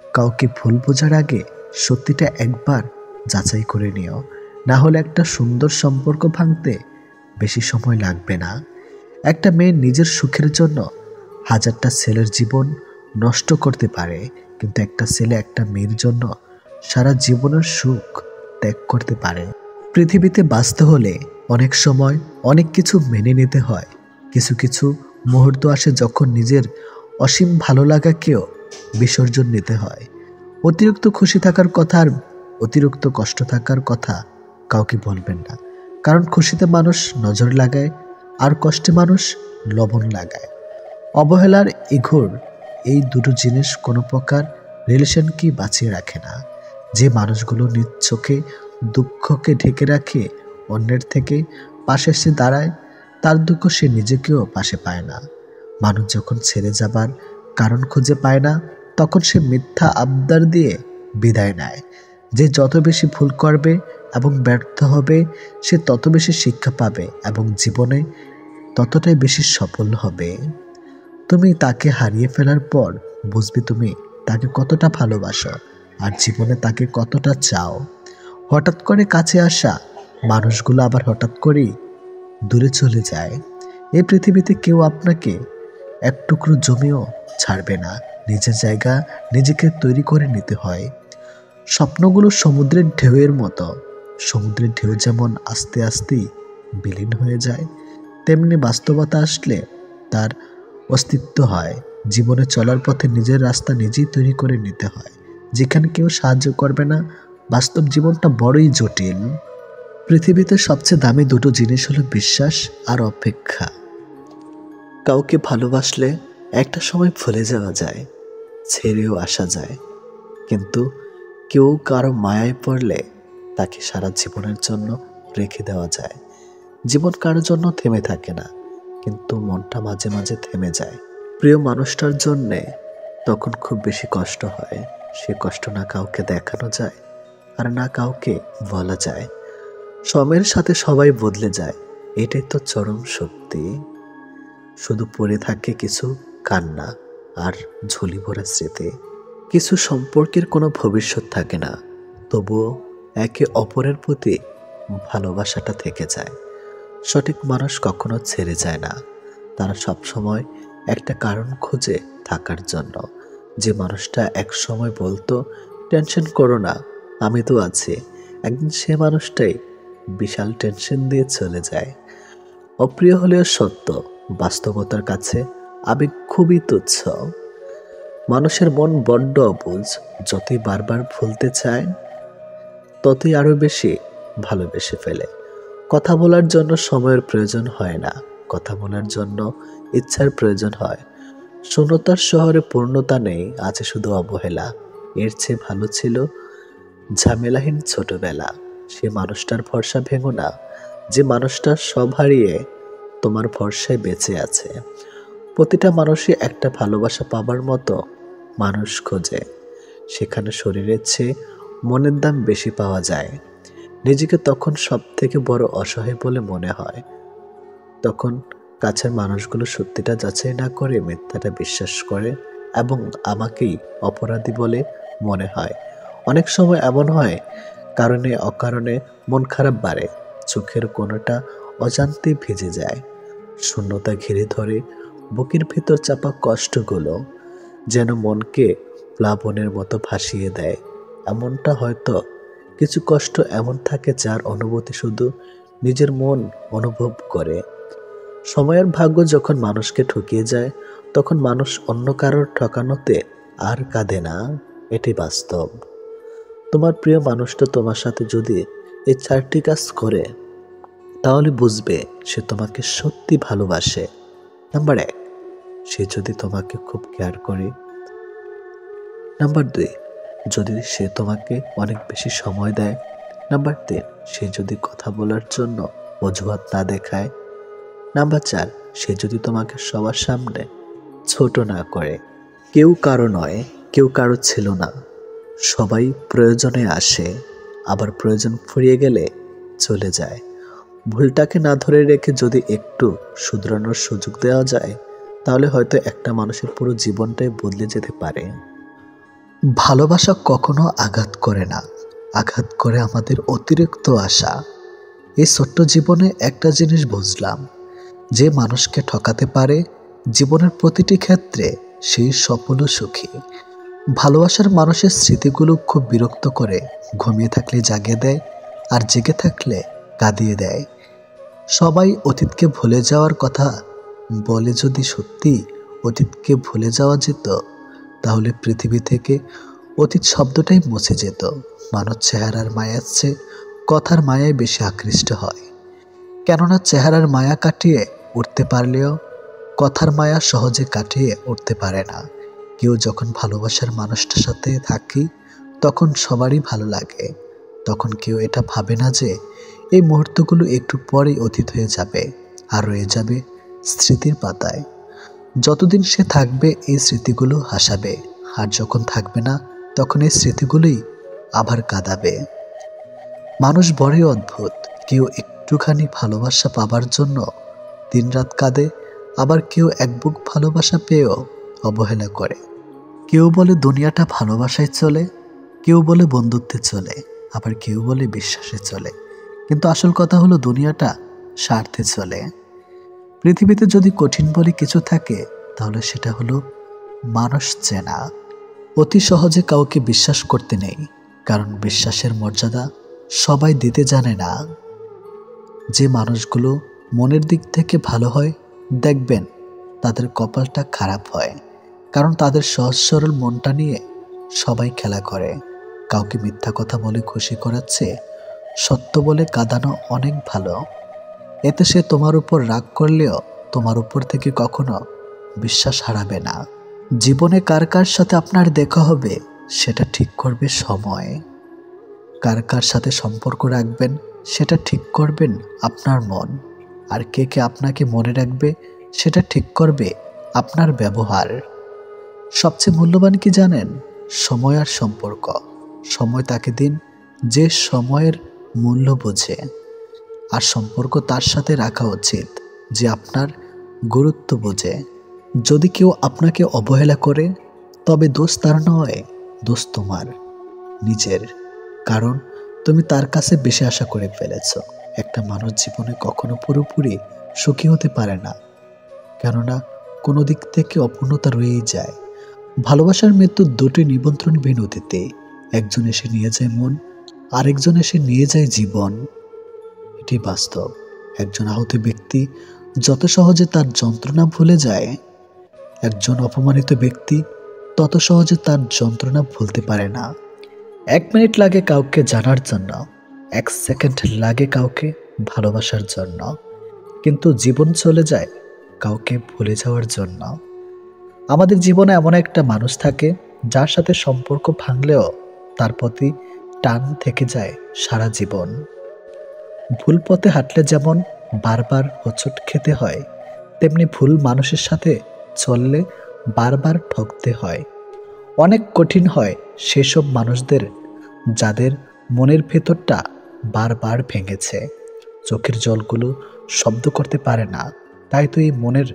কাউকে ভুল বোঝার আগে সত্যিটা একবার যাচাই করে নিও, না হলে একটা সুন্দর সম্পর্ক ভাঙতে বেশি সময় লাগবে না। একটা মেয়ে নিজের সুখের জন্য 1000টা ছেলের জীবন নষ্ট করতে পারে, কিন্তু একটা ছেলে একটা মেয়ের জন্য সারা জীবনের সুখ ত্যাগ করতে পারে। পৃথিবীতে বাঁচতে হলে অনেক সময় অনেক কিছু মেনে নিতে হয়। কিছু কিছু মুহূর্ত আসে যখন নিজের অসীম ভালো লাগাকেও বিসর্জন নিতে হয়। অতিরিক্ত খুশি থাকার কথা আর অতিরিক্ত কষ্ট থাকার কথা কাউকে বলবেন না, কারণ খুশিতে মানুষ নজর লাগায় আর কষ্টে মানুষ লবণ লাগায়। অবহেলার ইঘোর এই 2টো জিনিস কোনো প্রকার রিলেশনকে বাঁচিয়ে রাখে না। যে মানুষগুলো নিজ চোখে দুঃখকে ঢেকে রাখে, অন্যের থেকে পাশে এসে দাঁড়ায়, তার দুঃখ সে নিজেকেও পাশে পায় না। মানুষ যখন ছেড়ে যাবার কারণ খুঁজে পায় না, তখন সে মিথ্যা আবদার দিয়ে বিদায় নেয়। যে যত বেশি ভুল করবে এবং ব্যর্থ হবে, সে তত বেশি শিক্ষা পাবে এবং জীবনে ততটাই বেশি সফল হবে। তুমি তাকে হারিয়ে ফেলার পর বুঝবে তুমি তাকে কতটা ভালোবাসো আর জীবনে তাকে কতটা চাও। হঠাৎ করে কাছে আসা মানুষগুলো আবার হঠাৎ করেই দূরে চলে যায়। এই পৃথিবীতে কেউ আপনাকে এক টুকরো জমিও ছাড়বে না। নিজের জায়গা নিজেকে তৈরি করে নিতে হয়। স্বপ্নগুলো সমুদ্রের ঢেউয়ের মতো। সমুদ্রের ঢেউ যেমন আস্তে আস্তেই বিলীন হয়ে যায়, তেমনি বাস্তবতা আসলে তার অস্তিত্ব হয়। জীবনে চলার পথে নিজের রাস্তা নিজেই তৈরি করে নিতে হয়। যেখানে কেউ সাহায্য করবে না, বাস্তব জীবনটা বড়ই জটিল। পৃথিবীতে সবচেয়ে দামি দুটো জিনিস হলো বিশ্বাস আর অপেক্ষা। কাউকে ভালোবাসলে একটা সময় ভুলে যাওয়া যায়, ছেড়েও আসা যায়, কিন্তু কেউ কারো মায়ায় পড়লে তাকে সারা জীবনের জন্য রেখে দেওয়া যায়। জীবন কারোর জন্য থেমে থাকে না, কিন্তু মনটা মাঝে মাঝে থেমে যায়। প্রিয় মানুষটার জন্যে তখন খুব বেশি কষ্ট হয়। সে কষ্ট না কাউকে দেখানো যায়, আর না কাউকে বলা যায়। সময়ের সাথে সবাই বদলে যায়, এটাই তো চরম সত্যি। শুধু পড়ে থাকে কিছু কান্না আর ঝুলি ভরা স্মৃতি। কিছু সম্পর্কের কোনো ভবিষ্যৎ থাকে না, তবুও একে অপরের প্রতি ভালোবাসাটা থেকে যায়। সঠিক মানুষ কখনো ছেড়ে যায় না, তারা সবসময় একটা কারণ খোঁজে থাকার জন্য। যে মানুষটা এক সময় বলতো টেনশন করো না, আমি তো আছি, একদিন সে মানুষটাই বিশাল টেনশন দিয়ে চলে যায়। অপ্রিয় হলেও সত্য, বাস্তবতার কাছে আবেগ খুবই তুচ্ছ। মানুষের মন বড্ড অবুঝ, যতই বারবার ভুলতে চায় ততই আরো বেশি ভালোবেসে ফেলে। কথা বলার জন্য সময়ের প্রয়োজন হয় না, কথা বলার জন্য ইচ্ছার প্রয়োজন হয়। শূন্যতার শহরে পূর্ণতা নেই, আছে শুধু অবহেলা। এর চেয়ে ভালো ছিল ঝামেলাহীন ছোটবেলা। সে মানুষটার ভরসা ভেঙো না, যে মানুষটা সব হারিয়ে তোমার ভরসায় বেঁচে আছে। প্রতিটা মানুষই একটা ভালোবাসা পাবার মতো মানুষ খোঁজে, সেখানে শরীরের চেয়ে মনের দাম বেশি পাওয়া যায়। নিজেকে তখন সব থেকে বড় অসহায় বলে মনে হয়। তখন কাছের মানুষগুলো সত্যিটা যাচাই না করে মিথ্যাটা বিশ্বাস করে এবং আমাকেই অপরাধী বলে মনে হয়। অনেক সময় এমন হয়, কারণে অকারণে মন খারাপ বাড়ে, চোখের কোণটা অজান্তে ভিজে যায়। শূন্যতা ঘিরে ধরে, বুকের ভেতর চাপা কষ্টগুলো যেন মনকে প্লাবনের মতো ভাসিয়ে দেয়। এমনটা হয়তো কিছু কষ্ট এমন থাকে যার অনুভূতি শুধু নিজের মন অনুভব করে। সময়ের ভাগ্য যখন মানুষকে ঠকিয়ে যায়, তখন মানুষ অন্য কারোর ঠকানোতে আর কাঁদে না, এটি বাস্তব। তোমার প্রিয় মানুষটা তোমার সাথে যদি এই 4টি কাজ করে, তাহলে বুঝবে সে তোমাকে সত্যি ভালোবাসে। নাম্বার 1, সে যদি তোমাকে খুব কেয়ার করে। নাম্বার 2, যদি সে তোমাকে অনেক বেশি সময় দেয়। নাম্বার 3, সে যদি কথা বলার জন্য অজুহাত না দেখায়। নাম্বার 4, সে যদি তোমাকে সবার সামনে ছোট না করে। কেউ কারো নয়, কেউ কারো ছিল না। সবাই প্রয়োজনে আসে, আবার প্রয়োজন ফুরিয়ে গেলে চলে যায়। ভুলটাকে না ধরে রেখে যদি একটু শুধরানোর সুযোগ দেওয়া যায়, তাহলে হয়তো একটা মানুষের পুরো জীবনটাই বদলে যেতে পারে। ভালোবাসা কখনো আঘাত করে না, আঘাত করে আমাদের অতিরিক্ত আশা। এই ছোট্ট জীবনে একটা জিনিস বুঝলাম, যে মানুষকে ঠকাতে পারে জীবনের প্রতিটি ক্ষেত্রে সেই সফল ও সুখী। ভালোবাসার মানুষের স্মৃতিগুলো খুব বিরক্ত করে, ঘুমিয়ে থাকলে জাগিয়ে দেয়, আর জেগে থাকলে কাঁদিয়ে দেয়। সবাই অতীতকে ভুলে যাওয়ার কথা বলে, যদি সত্যি অতীতকে ভুলে যাওয়া যেত, তাহলে পৃথিবী থেকে অতীত শব্দটাই মুছে যেত। মানুষ চেহারার মায়ার চেয়ে কথার মায়ায় বেশি আকৃষ্ট হয়, কেননা চেহারার মায়া কাটিয়ে উঠতে পারলেও কথার মায়া সহজে কাটিয়ে উঠতে পারে না। কেউ যখন ভালোবাসার মানুষটার সাথে থাকি, তখন সবারই ভালো লাগে। তখন কেউ এটা ভাবে না যে এই মুহূর্তগুলো একটু পরেই অতীত হয়ে যাবে আর রয়ে যাবে স্মৃতির পাতায়। যতদিন সে থাকবে এই স্মৃতিগুলো হাসাবে, আর যখন থাকবে না তখন এই স্মৃতিগুলোই আবার কাঁদাবে। মানুষ বড়ই অদ্ভুত, কেউ একটুখানি ভালোবাসা পাবার জন্য দিনরাত কাঁদে, আবার কেউ এক বুক ভালোবাসা পেয়েও অবহেলা করে। কেউ বলে দুনিয়াটা ভালোবাসায় চলে, কেউ বলে বন্ধুত্বে চলে, আবার কেউ বলে বিশ্বাসে চলে, কিন্তু আসল কথা হলো দুনিয়াটা স্বার্থে চলে। পৃথিবীতে যদি কঠিন বলে কিছু থাকে, তাহলে সেটা হলো মানুষ চেনা। অতি সহজে কাউকে বিশ্বাস করতে নেই, কারণ বিশ্বাসের মর্যাদা সবাই দিতে জানে না। যে মানুষগুলো মনের দিক থেকে ভালো হয়, দেখবেন তাদের কপালটা খারাপ হয়, কারণ তাদের সহজ সরল মনটা নিয়ে সবাই খেলা করে। কাউকে মিথ্যা কথা বলে খুশি করাচ্ছে সত্য বলে কাঁদানো অনেক ভালো। এতে সে তোমার উপর রাগ করলেও তোমার উপর থেকে কখনো বিশ্বাস হারাবে না। জীবনে কার কার সাথে আপনার দেখা হবে সেটা ঠিক করবে সময়। কার কার সাথে সম্পর্ক রাখবেন সেটা ঠিক করবেন আপনার মন। আর কে কে আপনাকে মনে রাখবে সেটা ঠিক করবে আপনার ব্যবহার। সবচেয়ে মূল্যবান কি জানেন? সময় আর সম্পর্ক। সময় তাকে দিন যে সময়ের মূল্য বোঝে, আর সম্পর্ক তার সাথে রাখা উচিত যে আপনার গুরুত্ব বোঝে। যদি কেউ আপনাকে অবহেলা করে, তবে দোষ তার নয়, দোষ তোমার নিজের। কারণ তুমি তার কাছে বেশি আশা করে ফেলেছ। একটা মানুষ জীবনে কখনো পুরোপুরি সুখী হতে পারে না, কেননা কোনো দিক থেকে অপূর্ণতা রয়েই যায়। ভালোবাসার মৃত্যু দুটি নিমন্ত্রণ বিনতিতে। একজন এসে নিয়ে যায় মন, আরেকজন এসে নিয়ে যায় জীবন। এটি বাস্তব। একজন আহত ব্যক্তি যত সহজে তার যন্ত্রণা ভুলে যায়, একজন অপমানিত ব্যক্তি তত সহজে তার যন্ত্রণা ভুলতে পারে না। 1 মিনিট লাগে কাউকে জানার জন্য, 1 সেকেন্ড লাগে কাউকে ভালোবাসার জন্য, কিন্তু জীবন চলে যায় কাউকে ভুলে যাওয়ার জন্য। আমাদের জীবনে এমন একটা মানুষ থাকে যার সাথে সম্পর্ক ভাঙলেও তার প্রতি টান থেকে যায় সারা জীবন। ভুল পথে হাঁটলে যেমন বারবার হোঁচট খেতে হয়, তেমনি ভুল মানুষের সাথে চললে বারবার ঠকতে হয়। অনেক কঠিন হয় সেসব মানুষদের যাদের মনের ভেতরটা বারবার ভেঙেছে। চোখের জলগুলো শব্দ করতে পারে না, তাই তো এই মনের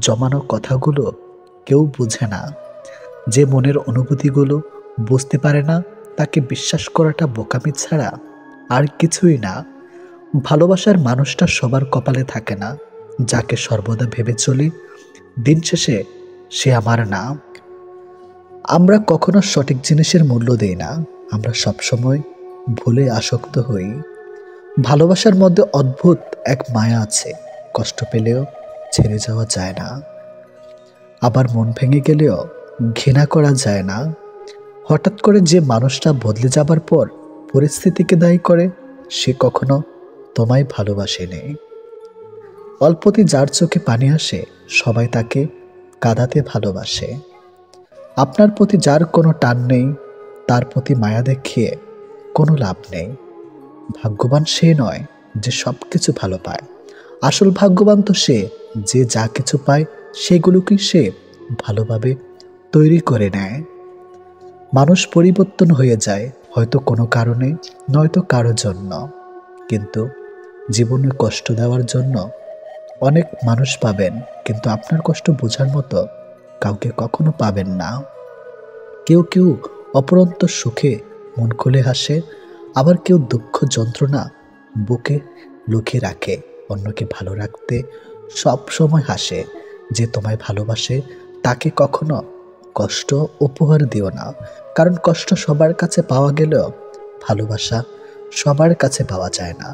জমানো কথাগুলো কেউ বুঝে না। যে মনের অনুভূতিগুলো বুঝতে পারে না, তাকে বিশ্বাস করাটা বোকামি ছাড়া আর কিছুই না। ভালোবাসার মানুষটা সবার কপালে থাকে না। যাকে সর্বদা ভেবে চলি দিন শেষে সে আমার না। আমরা কখনো সঠিক জিনিসের মূল্য দেই না, আমরা সবসময় ভুলে আসক্ত হই। ভালোবাসার মধ্যে অদ্ভুত এক মায়া আছে, কষ্ট পেলেও ছেড়ে যাওয়া যায় না, আবার মন ভেঙে গেলেও ঘৃণা করা যায় না। হঠাৎ করে যে মানুষটা বদলে যাবার পর পরিস্থিতিকে দায়ী করে, সে কখনো তোমায় ভালোবাসেনি। অল্পতে যার চোখে পানি আসে, সবাই তাকে কাঁদাতে ভালোবাসে। আপনার প্রতি যার কোনো টান নেই, তার প্রতি মায়া দেখিয়ে কোনো লাভ নেই। ভাগ্যবান সে নয় যে সব কিছু ভালো পায়, আসল ভাগ্যবান তো সে যে যা কিছু পায় সেগুলোকে সে ভালোভাবে তৈরি করে নেয়। মানুষ পরিবর্তন হয়ে যায়, হয়তো কোনো কারণে, নয়তো কারো জন্য, কিন্তু জীবনে কষ্ট দেওয়ার জন্য অনেক মানুষ পাবেন, কিন্তু আপনার কষ্ট বোঝার মতো কাউকে কখনো পাবেন না। কেউ কেউ অপরন্ত সুখে মন খুলে হাসে, আবার কেউ দুঃখ যন্ত্রণা বুকে লুকিয়ে রাখে। অন্যকে ভালো রাখতে সব সময় হাসে। যে তোমায় ভালোবাসে তাকে কখনো কষ্ট উপহার দিও না, কারণ কষ্ট সবার কাছে পাওয়া গেলেও ভালোবাসা সবার কাছে পাওয়া যায় না।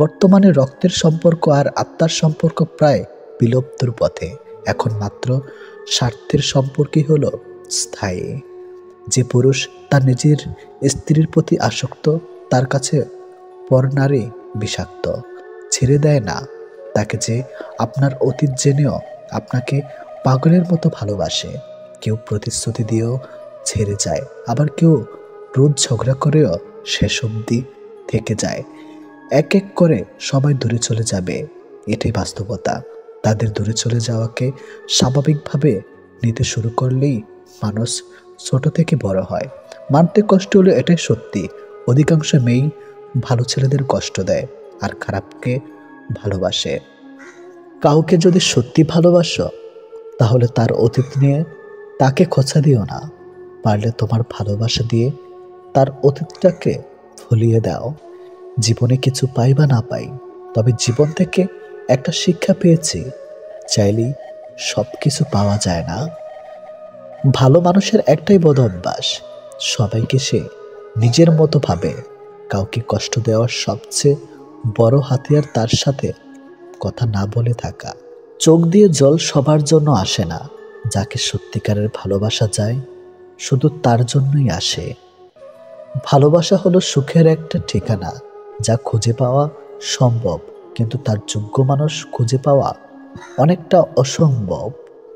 বর্তমানে রক্তের সম্পর্ক আর আত্মার সম্পর্ক প্রায় বিলুপ্তর পথে। এখন মাত্র স্বার্থের সম্পর্কই হলো স্থায়ী। যে পুরুষ তার নিজের স্ত্রীর প্রতি আসক্ত, তার কাছে পরনারী বিষাক্ত। ছেড়ে দেয় না তাকে যে আপনার অতীত জেনেও আপনাকে পাগলের মতো ভালোবাসে। কেউ প্রতিশ্রুতি দিয়েও ছেড়ে যায়, আবার কেউ রোজ ঝগড়া করেও শেষ অবধি থেকে যায়। এক এক করে সবাই দূরে চলে যাবে, এটাই বাস্তবতা। তাদের দূরে চলে যাওয়াকে স্বাভাবিকভাবে নিতে শুরু করলেই মানুষ ছোট থেকে বড় হয়। মানতে কষ্ট হলে এটাই সত্যি, অধিকাংশ মেয়েই ভালো ছেলেদের কষ্ট দেয় আর খারাপকে ভালোবাসে। কাউকে যদি সত্যি ভালোবাসো, তাহলে তার অতীত নিয়ে তাকে খোঁচা দিও না। পারলে তোমার ভালোবাসা দিয়ে তার অতীতটাকে ভুলিয়ে দাও। জীবনে কিছু পাই বা না পাই, তবে জীবন থেকে একটা শিক্ষা পেয়েছি, চাইলেই সব কিছু পাওয়া যায় না। ভালো মানুষের একটাই বদ অভ্যাস, সবাইকে সে নিজের মতো ভাবে। কাউকে কষ্ট দেওয়ার সবচেয়ে বড় হাতিয়ার তার সাথে কথা না বলে থাকা। চোখ দিয়ে জল সবার জন্য আসে না, যাকে সত্যিকারের ভালোবাসা যায় শুধু তার জন্যই আসে। ভালোবাসা হলো সুখের একটা ঠিকানা, যা খুঁজে পাওয়া সম্ভব, কিন্তু তার যোগ্য মানুষ খুঁজে পাওয়া অনেকটা অসম্ভব।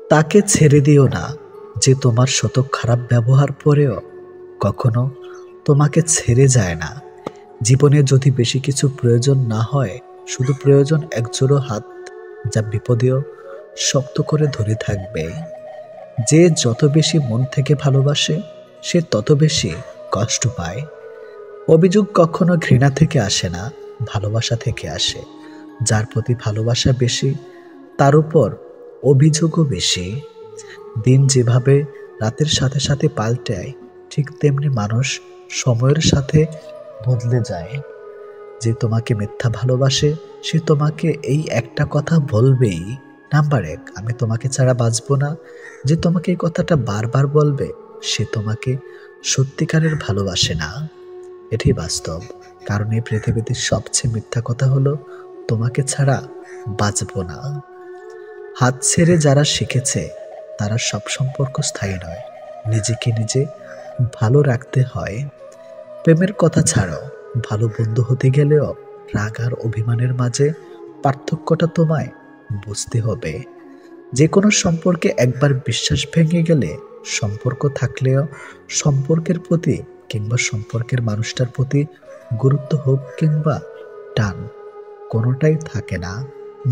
তাকে ছেড়ে দিও না, যে তোমার শত খারাপ ব্যবহার পরেও কখনো তোমাকে ছেড়ে যায় না। জীবনে যদি বেশি কিছু প্রয়োজন না হয়, শুধু প্রয়োজন একজোড়ো হাত, যা বিপদেও শক্ত করে ধরে থাকবে। যে যত বেশি মন থেকে ভালোবাসে, সে তত বেশি কষ্ট পায়। অভিযোগ কখনো ঘৃণা থেকে আসে না, ভালোবাসা থেকে আসে। যার প্রতি ভালোবাসা বেশি, তার উপর অভিযোগও বেশি। দিন যেভাবে রাতের সাথে সাথে পাল্টায়, ঠিক তেমনি মানুষ সময়ের সাথে বদলে যায়। যে তোমাকে মিথ্যা ভালোবাসে, সে তোমাকে এই একটা কথা বলবেই, নাম্বার 1, আমি তোমাকে ছাড়া বাঁচব না। যে তোমাকে এই কথাটা বারবার বলবে, সে তোমাকে সত্যিকারের ভালোবাসে না। এটাই বাস্তব। কারণ এই পৃথিবীতে সবচেয়ে মিথ্যা কথা হলো, তোমাকে ছাড়া বাঁচব না। হাত ছেড়ে যারা শিখেছে, তারা সব সম্পর্ক স্থায়ী নয়। নিজেকে নিজে ভালো রাখতে হয়। প্রেমের কথা ছাড়ো, ভালো বন্ধু হতে গেলেও রাগ আর অভিমানের মাঝে পার্থক্যটা তোমায় বুঝতে হবে। যে কোনো সম্পর্কে একবার বিশ্বাস ভেঙে গেলে, সম্পর্ক থাকলেও সম্পর্কের প্রতি কিংবা সম্পর্কের মানুষটার প্রতি গুরুত্ব হোক কিংবা টান, কোনোটাই থাকে না।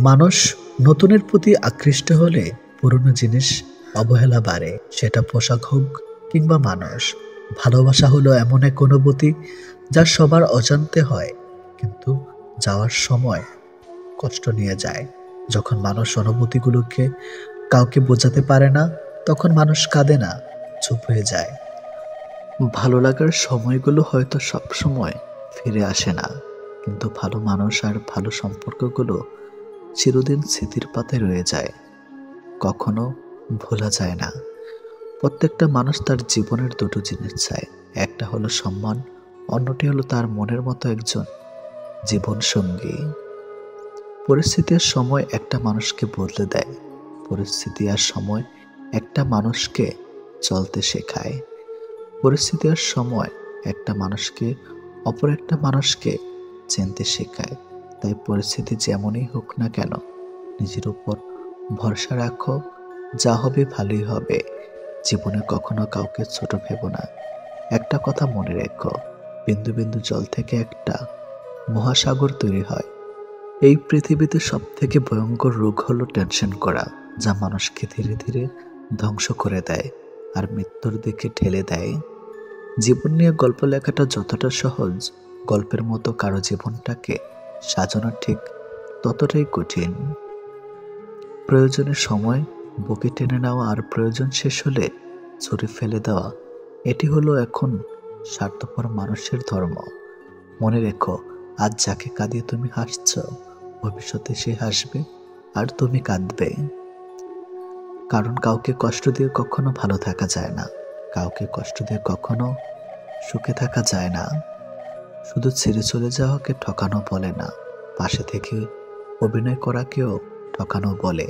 মানুষ নতুনের প্রতি আকৃষ্ট হলে পুরনো জিনিস অবহেলা বাড়ে, সেটা পোশাক হোক কিংবা মানুষ। ভালোবাসা হলো এমন এক অনুভূতি যা সবার অজান্তে হয়, কিন্তু যাওয়ার সময় কষ্ট নিয়ে যায়। যখন মানুষ অনুভূতিগুলোকে কাউকে বোঝাতে পারে না, তখন মানুষ কাঁদে না, চুপ হয়ে যায়। ভালো লাগার সময়গুলো হয়তো সব সময় ফিরে আসে না, কিন্তু ভালো মানুষ আর ভালো সম্পর্কগুলো চিরদিন স্মৃতির পাতায় রয়ে যায়, কখনো ভোলা যায় না। প্রত্যেকটা মানুষ তার জীবনের দুটো জিনিস চায়, একটা হলো সম্মান, অন্যটি হলো তার মনের মতো একজন জীবন সঙ্গী। পরিস্থিতি আর সময় একটা মানুষকে বদলে দেয়, পরিস্থিতি আর সময় একটা মানুষকে চলতে শেখায়। পরিস্থিতি আর সময় একটা মানুষকে অপর একটা মানুষকে চিনতে শেখায়। তাই পরিস্থিতি যেমনই হোক না কেন, নিজের উপর ভরসা রাখো, যা হবে ভালোই হবে। জীবনে কখনো কাউকে ছোট ভেবো না। একটা কথা মনে রেখো, বিন্দু বিন্দু জল থেকে একটা মহাসাগর তৈরি হয়। এই পৃথিবীতে সব থেকে ভয়ঙ্কর রোগ হলো টেনশন করা, যা মানুষকে ধীরে ধীরে ধ্বংস করে দেয় আর মৃত্যুর দিকে ঠেলে দেয়। জীবন নিয়ে গল্প লেখাটা যতটা সহজ, গল্পের মতো কারো জীবনটাকে সাজানো ঠিক ততটাই কঠিন। প্রয়োজনের সময় বুকে টেনে নেওয়া আর প্রয়োজন শেষ হলে ছুঁড়ে ফেলে দেওয়া, এটি হলো এখন স্বার্থপর মানুষের ধর্ম। মনে রেখো, আজ যাকে কাঁদিয়ে তুমি হাসছ, ভবিষ্যতে সে হাসবে আর তুমি কাঁদবে। কারণ কাউকে কষ্ট দিয়ে কখনো ভালো থাকা যায় না, কাউকে কষ্ট দিয়ে কখনো সুখে থাকা যায় না। শুধু ছেড়ে চলে যাওয়াকে ঠকানো বলে না, পাশে থেকে অভিনয় করাকেও ঠকানো বলে।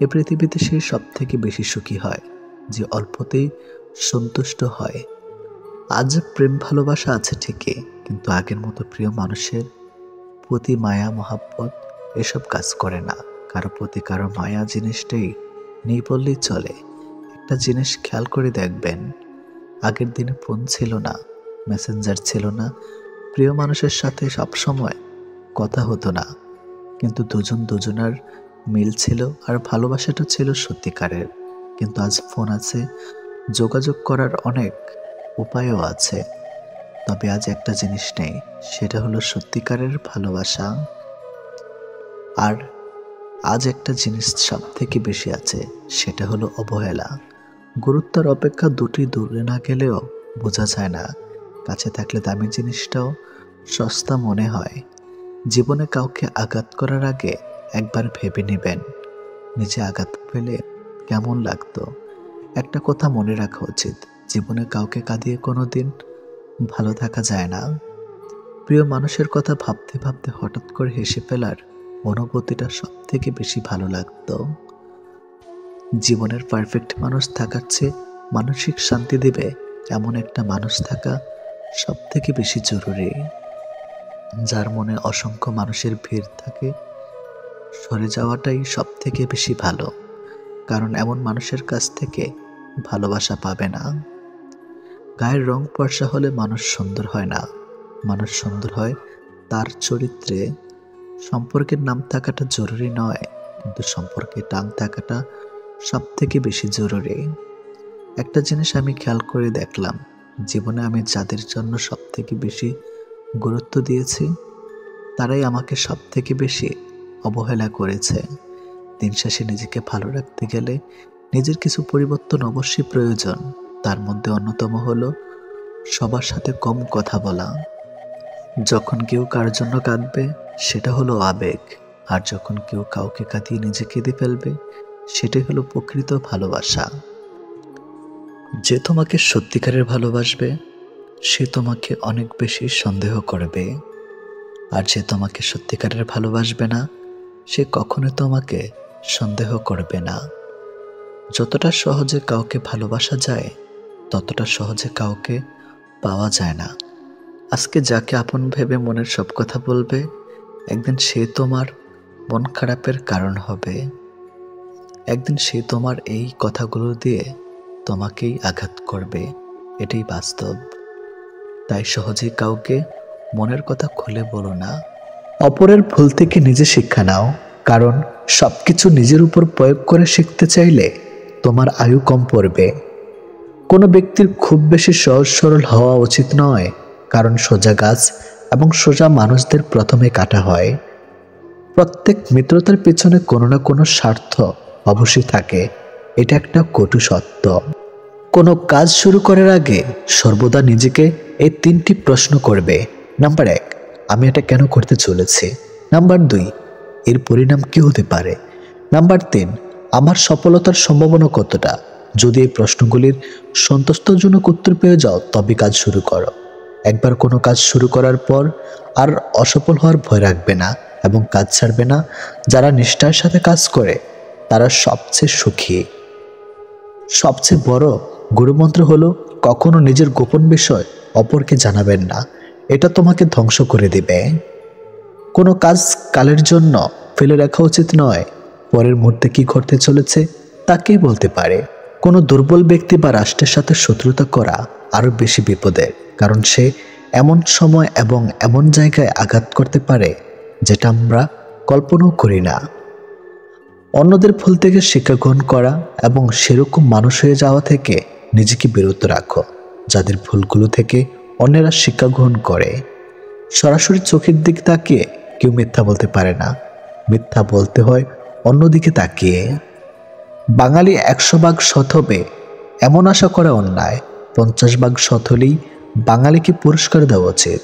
এ পৃথিবীতে সে সব থেকে বেশি সুখী হয় যে অল্পতেই সন্তুষ্ট হয়। আজ প্রেম ভালোবাসা আছে ঠিকই, কিন্তু আগের মতো প্রিয় মানুষের প্রতি মায়া মহাব্বত এসব কাজ করে না। কারো প্রতি কারো মায়া জিনিসটাই নেই বললেই চলে। একটা জিনিস খেয়াল করে দেখবেন, আগের দিনে ফোন ছিল না, মেসেঞ্জার ছিল না, প্রিয় মানুষের সাথে সবসময় কথা হতো না, কিন্তু দুজন দুজনার মিল ছিল আর ভালোবাসাটা ছিল সত্যিকারের। কিন্তু আজ ফোন আছে, যোগাযোগ করার অনেক উপায়ও আছে, তবে আজ একটা জিনিস নেই, সেটা হলো সত্যিকারের ভালোবাসা। আর আজ একটা জিনিস সব থেকে বেশি আছে, সেটা হলো অবহেলা। গুরুত্বের অপেক্ষা দুটি দূরে না গেলেও বোঝা যায় না, কাছে থাকলে দামি জিনিসটাও সস্তা মনে হয়। জীবনে কাউকে আঘাত করার আগে একবার ভেবে নেবেন, নিজে আঘাত পেলে কেমন লাগতো। একটা কথা মনে রাখা উচিত, জীবনে কাউকে কাঁদিয়ে কোনোদিন ভালো থাকা যায় না। প্রিয় মানুষের কথা ভাবতে ভাবতে হঠাৎ করে হেসে ফেলার অনুভূতিটা সব থেকে বেশি ভালো লাগতো। জীবনের পারফেক্ট মানুষ থাকার চেয়ে মানসিক শান্তি দেবে এমন একটা মানুষ থাকা সব থেকে বেশি জরুরি। যার মনে অসংখ্য মানুষের ভিড় থাকে, সরে যাওয়াটাই সব থেকে বেশি ভালো, কারণ এমন মানুষের কাছ থেকে ভালোবাসা পাবে না। গায়ের রং ফর্সা হলে মানুষ সুন্দর হয় না, মানুষ সুন্দর হয় তার চরিত্রে। সম্পর্কের নাম থাকাটা জরুরি নয়, কিন্তু সম্পর্কে টান থাকাটা সব থেকে বেশি জরুরি। একটা জিনিস আমি খেয়াল করে দেখলাম, জীবনে আমি যাদের জন্য সব থেকে বেশি গুরুত্ব দিয়েছি তারাই আমাকে সব থেকে বেশি অবহেলা করেছে। দিন শেষে নিজেকে ভালো রাখতে গেলে নিজের কিছু পরিবর্তন অবশ্যই প্রয়োজন। তার মধ্যে অন্যতম হলো সবার সাথে কম কথা বলা। যখন কেউ কার জন্য কাঁদবে সেটা হলো আবেগ, আর যখন কেউ কাউকে কাঁদিয়ে নিজে কেঁদে ফেলবে সেটাই হলো প্রকৃত ভালোবাসা। যে তোমাকে সত্যিকারের ভালোবাসবে সে তোমাকে অনেক বেশি সন্দেহ করবে, আর যে তোমাকে সত্যিকারের ভালোবাসবে না সে কখনো তোমাকে সন্দেহ করবে না। যতটা সহজে কাউকে ভালোবাসা যায় ততটা সহজে কাউকে পাওয়া যায় না। আজকে যাকে আপন ভেবে মনের সব কথা বলবে, একদিন সে তোমার মন খারাপের কারণ হবে। একদিন সে তোমার এই কথাগুলো দিয়ে তোমাকেই আঘাত করবে, এটাই বাস্তব। তাই সহজে কাউকে মনের কথা খুলে বলো না। অপরের ভুল থেকে নিজে শিক্ষা নাও, কারণ সবকিছু নিজের উপর প্রয়োগ করে শিখতে চাইলে তোমার আয়ু কম পড়বে। কোনো ব্যক্তির খুব বেশি সহজ সরল হওয়া উচিত নয়, কারণ সোজা গাছ এবং সোজা মানুষদের প্রথমে কাটা হয়। প্রত্যেক মিত্রতার পেছনে কোনো না কোনো স্বার্থ অবশ্যই থাকে, এটা একটা কটু সত্য। কোনো কাজ শুরু করার আগে সর্বদা নিজেকে এই 3টি প্রশ্ন করবে। নাম্বার 1, আমি এটা কেন করতে চলেছি? নাম্বার 2, এর পরিণাম কি হতে পারে? নাম্বার 3, আমার সফলতার সম্ভাবনা কতটা? যদি এই প্রশ্নগুলির সন্তুষ্টজনক উত্তর পেয়ে যাও তবে কাজ শুরু করো। একবার কোনো কাজ শুরু করার পর আর অসফল হওয়ার ভয় রাখবে না এবং কাজ ছাড়বে না। যারা নিষ্ঠার সাথে কাজ করে তারা সবচেয়ে সুখী। সবচেয়ে বড় গুরুমন্ত্র হলো কখনো নিজের গোপন বিষয় অপরকে জানাবেন না, এটা তোমাকে ধ্বংস করে দিবে। কোনো কাজ কালের জন্য ফেলে রাখা উচিত নয়, পরের মুহূর্তে কি ঘটতে চলেছে তা কে বলতে পারে। কোনো দুর্বল ব্যক্তি বা রাষ্ট্রের সাথে শত্রুতা করা আরও বেশি বিপদের, কারণ সে এমন সময় এবং এমন জায়গায় আঘাত করতে পারে যেটা আমরা কল্পনাও করি না। অন্যদের ভুল থেকে শিক্ষা গ্রহণ করা এবং সেরকম মানুষ হয়ে যাওয়া থেকে নিজেকে বিরত রাখো যাদের ভুলগুলো থেকে অন্যেরা শিক্ষা গ্রহণ করে। সরাসরি চোখের দিকে তাকিয়ে কেউ মিথ্যা বলতে পারে না, মিথ্যা বলতে হয় অন্যদিকে তাকিয়ে। বাঙালি 100 ভাগ সৎ হবে এমন আশা করা অন্যায়, 50 ভাগ সৎ হলেই বাঙালিকে পুরস্কার দেওয়া উচিত।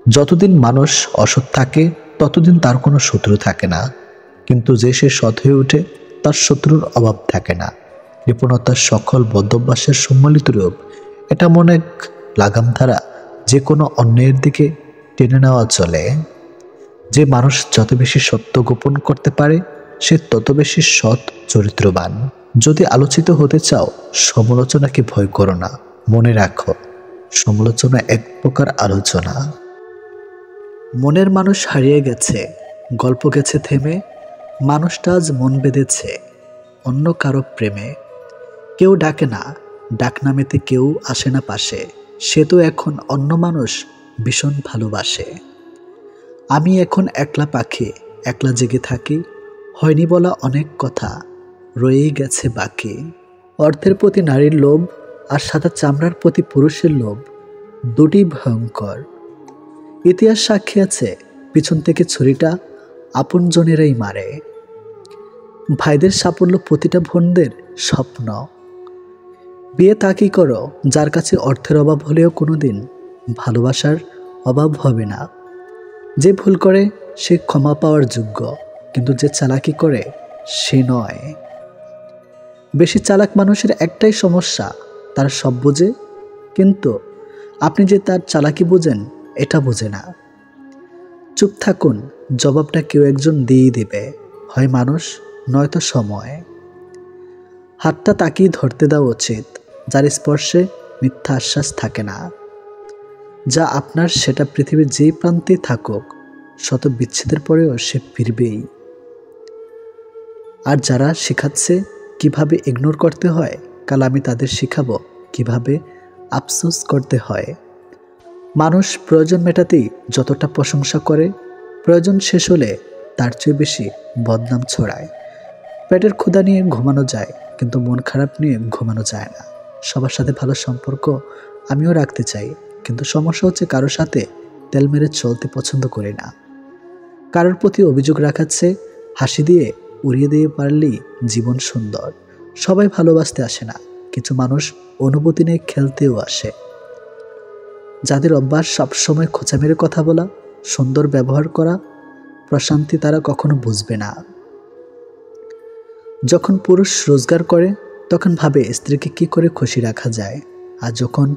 যতদিন মানুষ অসৎ থাকে ততদিন তার কোনো শত্রু থাকে না, কিন্তু যে সে সৎ হয়ে ওঠে তার শত্রুর অভাব থাকে না। কৃপণতার সকল বদ্ধভ্যাসের সম্মিলিত রূপ, এটা মনে লাগাম ধারা যে কোনো অন্যায়ের দিকে টেনে নেওয়া চলে। যে মানুষ যত বেশি সত্য গোপন করতে পারে সে তত বেশি সৎ চরিত্রবান। যদি আলোচিত হতে চাও সমালোচনাকে ভয় করো না, মনে রাখো সমালোচনা এক প্রকার আলোচনা। মনের মানুষ হারিয়ে গেছে, গল্প গেছে থেমে, মানুষটা আজ মন বেঁধেছে অন্য কারো প্রেমে। কেউ ডাকে না, ডাক নামেতে কেউ আসে না পাশে, সে তো এখন অন্য মানুষ ভীষণ ভালোবাসে। আমি এখন একলা পাখি, একলা জেগে থাকি, হয়নি বলা অনেক কথা রয়েই গেছে বাকি। অর্থের প্রতি নারীর লোভ আর সাদা চামড়ার প্রতি পুরুষের লোভ, দুটি ভয়ঙ্কর। ইতিহাস সাক্ষী আছে পিছন থেকে ছুরিটা আপনজনেরাই মারে। ভাইদের সাফল্য প্রতিটা বোনদের স্বপ্ন। বিয়ে তাকেই করো যার কাছে অর্থের অভাব হলেও কোনোদিন ভালোবাসার অভাব হবে না। যে ভুল করে সে ক্ষমা পাওয়ার যোগ্য, কিন্তু যে চালাকি করে সে নয়। বেশি চালাক মানুষের একটাই সমস্যা, তারা সব বোঝে, কিন্তু আপনি যে তার চালাকি বোঝেন এটা বোঝে না। চুপ থাকুন, জবাবটা কেউ একজন দিয়েই দেবে, হয় মানুষ নয়তো সময়। হাতটা তাকিয়ে ধরতে দেওয়া উচিত, যার স্পর্শে মিথ্যা আশ্বাস থাকে না। যা আপনার সেটা পৃথিবীর যেই প্রান্তে থাকুক, শত বিচ্ছেদের পরেও সে ফিরবেই। আর যারা শেখাচ্ছে কিভাবে ইগনোর করতে হয়, কাল আমি তাদের শেখাবো কিভাবে আফসোস করতে হয়। মানুষ প্রয়োজন মেটাতেই যতটা প্রশংসা করে, প্রয়োজন শেষ হলে তার চেয়ে বেশি বদনাম ছড়ায়। পেটের ক্ষুধা নিয়ে ঘুমানো যায়, কিন্তু মন খারাপ নিয়ে ঘুমানো যায় না। সবার সাথে ভালো সম্পর্ক আমিও রাখতে চাই, কিন্তু সমস্যা হচ্ছে কারোর সাথে তেল মেরে চলতে পছন্দ করি না। কারোর প্রতি অভিযোগ রাখাচ্ছে হাসি দিয়ে উড়িয়ে দিয়ে পারলেই জীবন সুন্দর। সবাই ভালোবাসতে আসে না, কিছু মানুষ অনুভূতি নিয়ে খেলতেও আসে। যাদের অভ্যাস সবসময় খোঁচা মেরে কথা বলা, সুন্দর ব্যবহার করা, প্রশান্তি তারা কখনো বুঝবে না। যখন পুরুষ রোজগার করে তখন ভাবে স্ত্রীকে কি করে খুশি রাখা যায়, আর যখন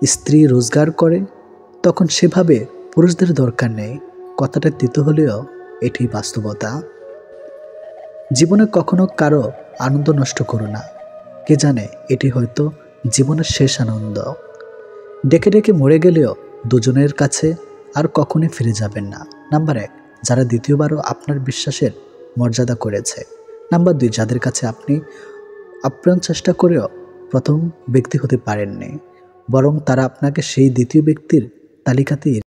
স্ত্রী রোজগার করে তখন সেভাবে পুরুষদের দরকার নেই। কথাটা তিতো হলেও এটি বাস্তবতা। জীবনে কখনো কারো আনন্দ নষ্ট করো না, কে জানে এটি হয়তো জীবনের শেষ আনন্দ। ডেকে ডেকে মরে গেলেও দুজনের কাছে আর কখনোই ফিরে যাবেন না। নাম্বার 1, যারা দ্বিতীয়বারও আপনার বিশ্বাসের মর্যাদা করেছে। নাম্বার 2, যাদের কাছে আপনি আপ্রাণ চেষ্টা করেও প্রথম ব্যক্তি হতে পারেননি, বরং তারা আপনাকে সেই দ্বিতীয় ব্যক্তির তালিকাতেই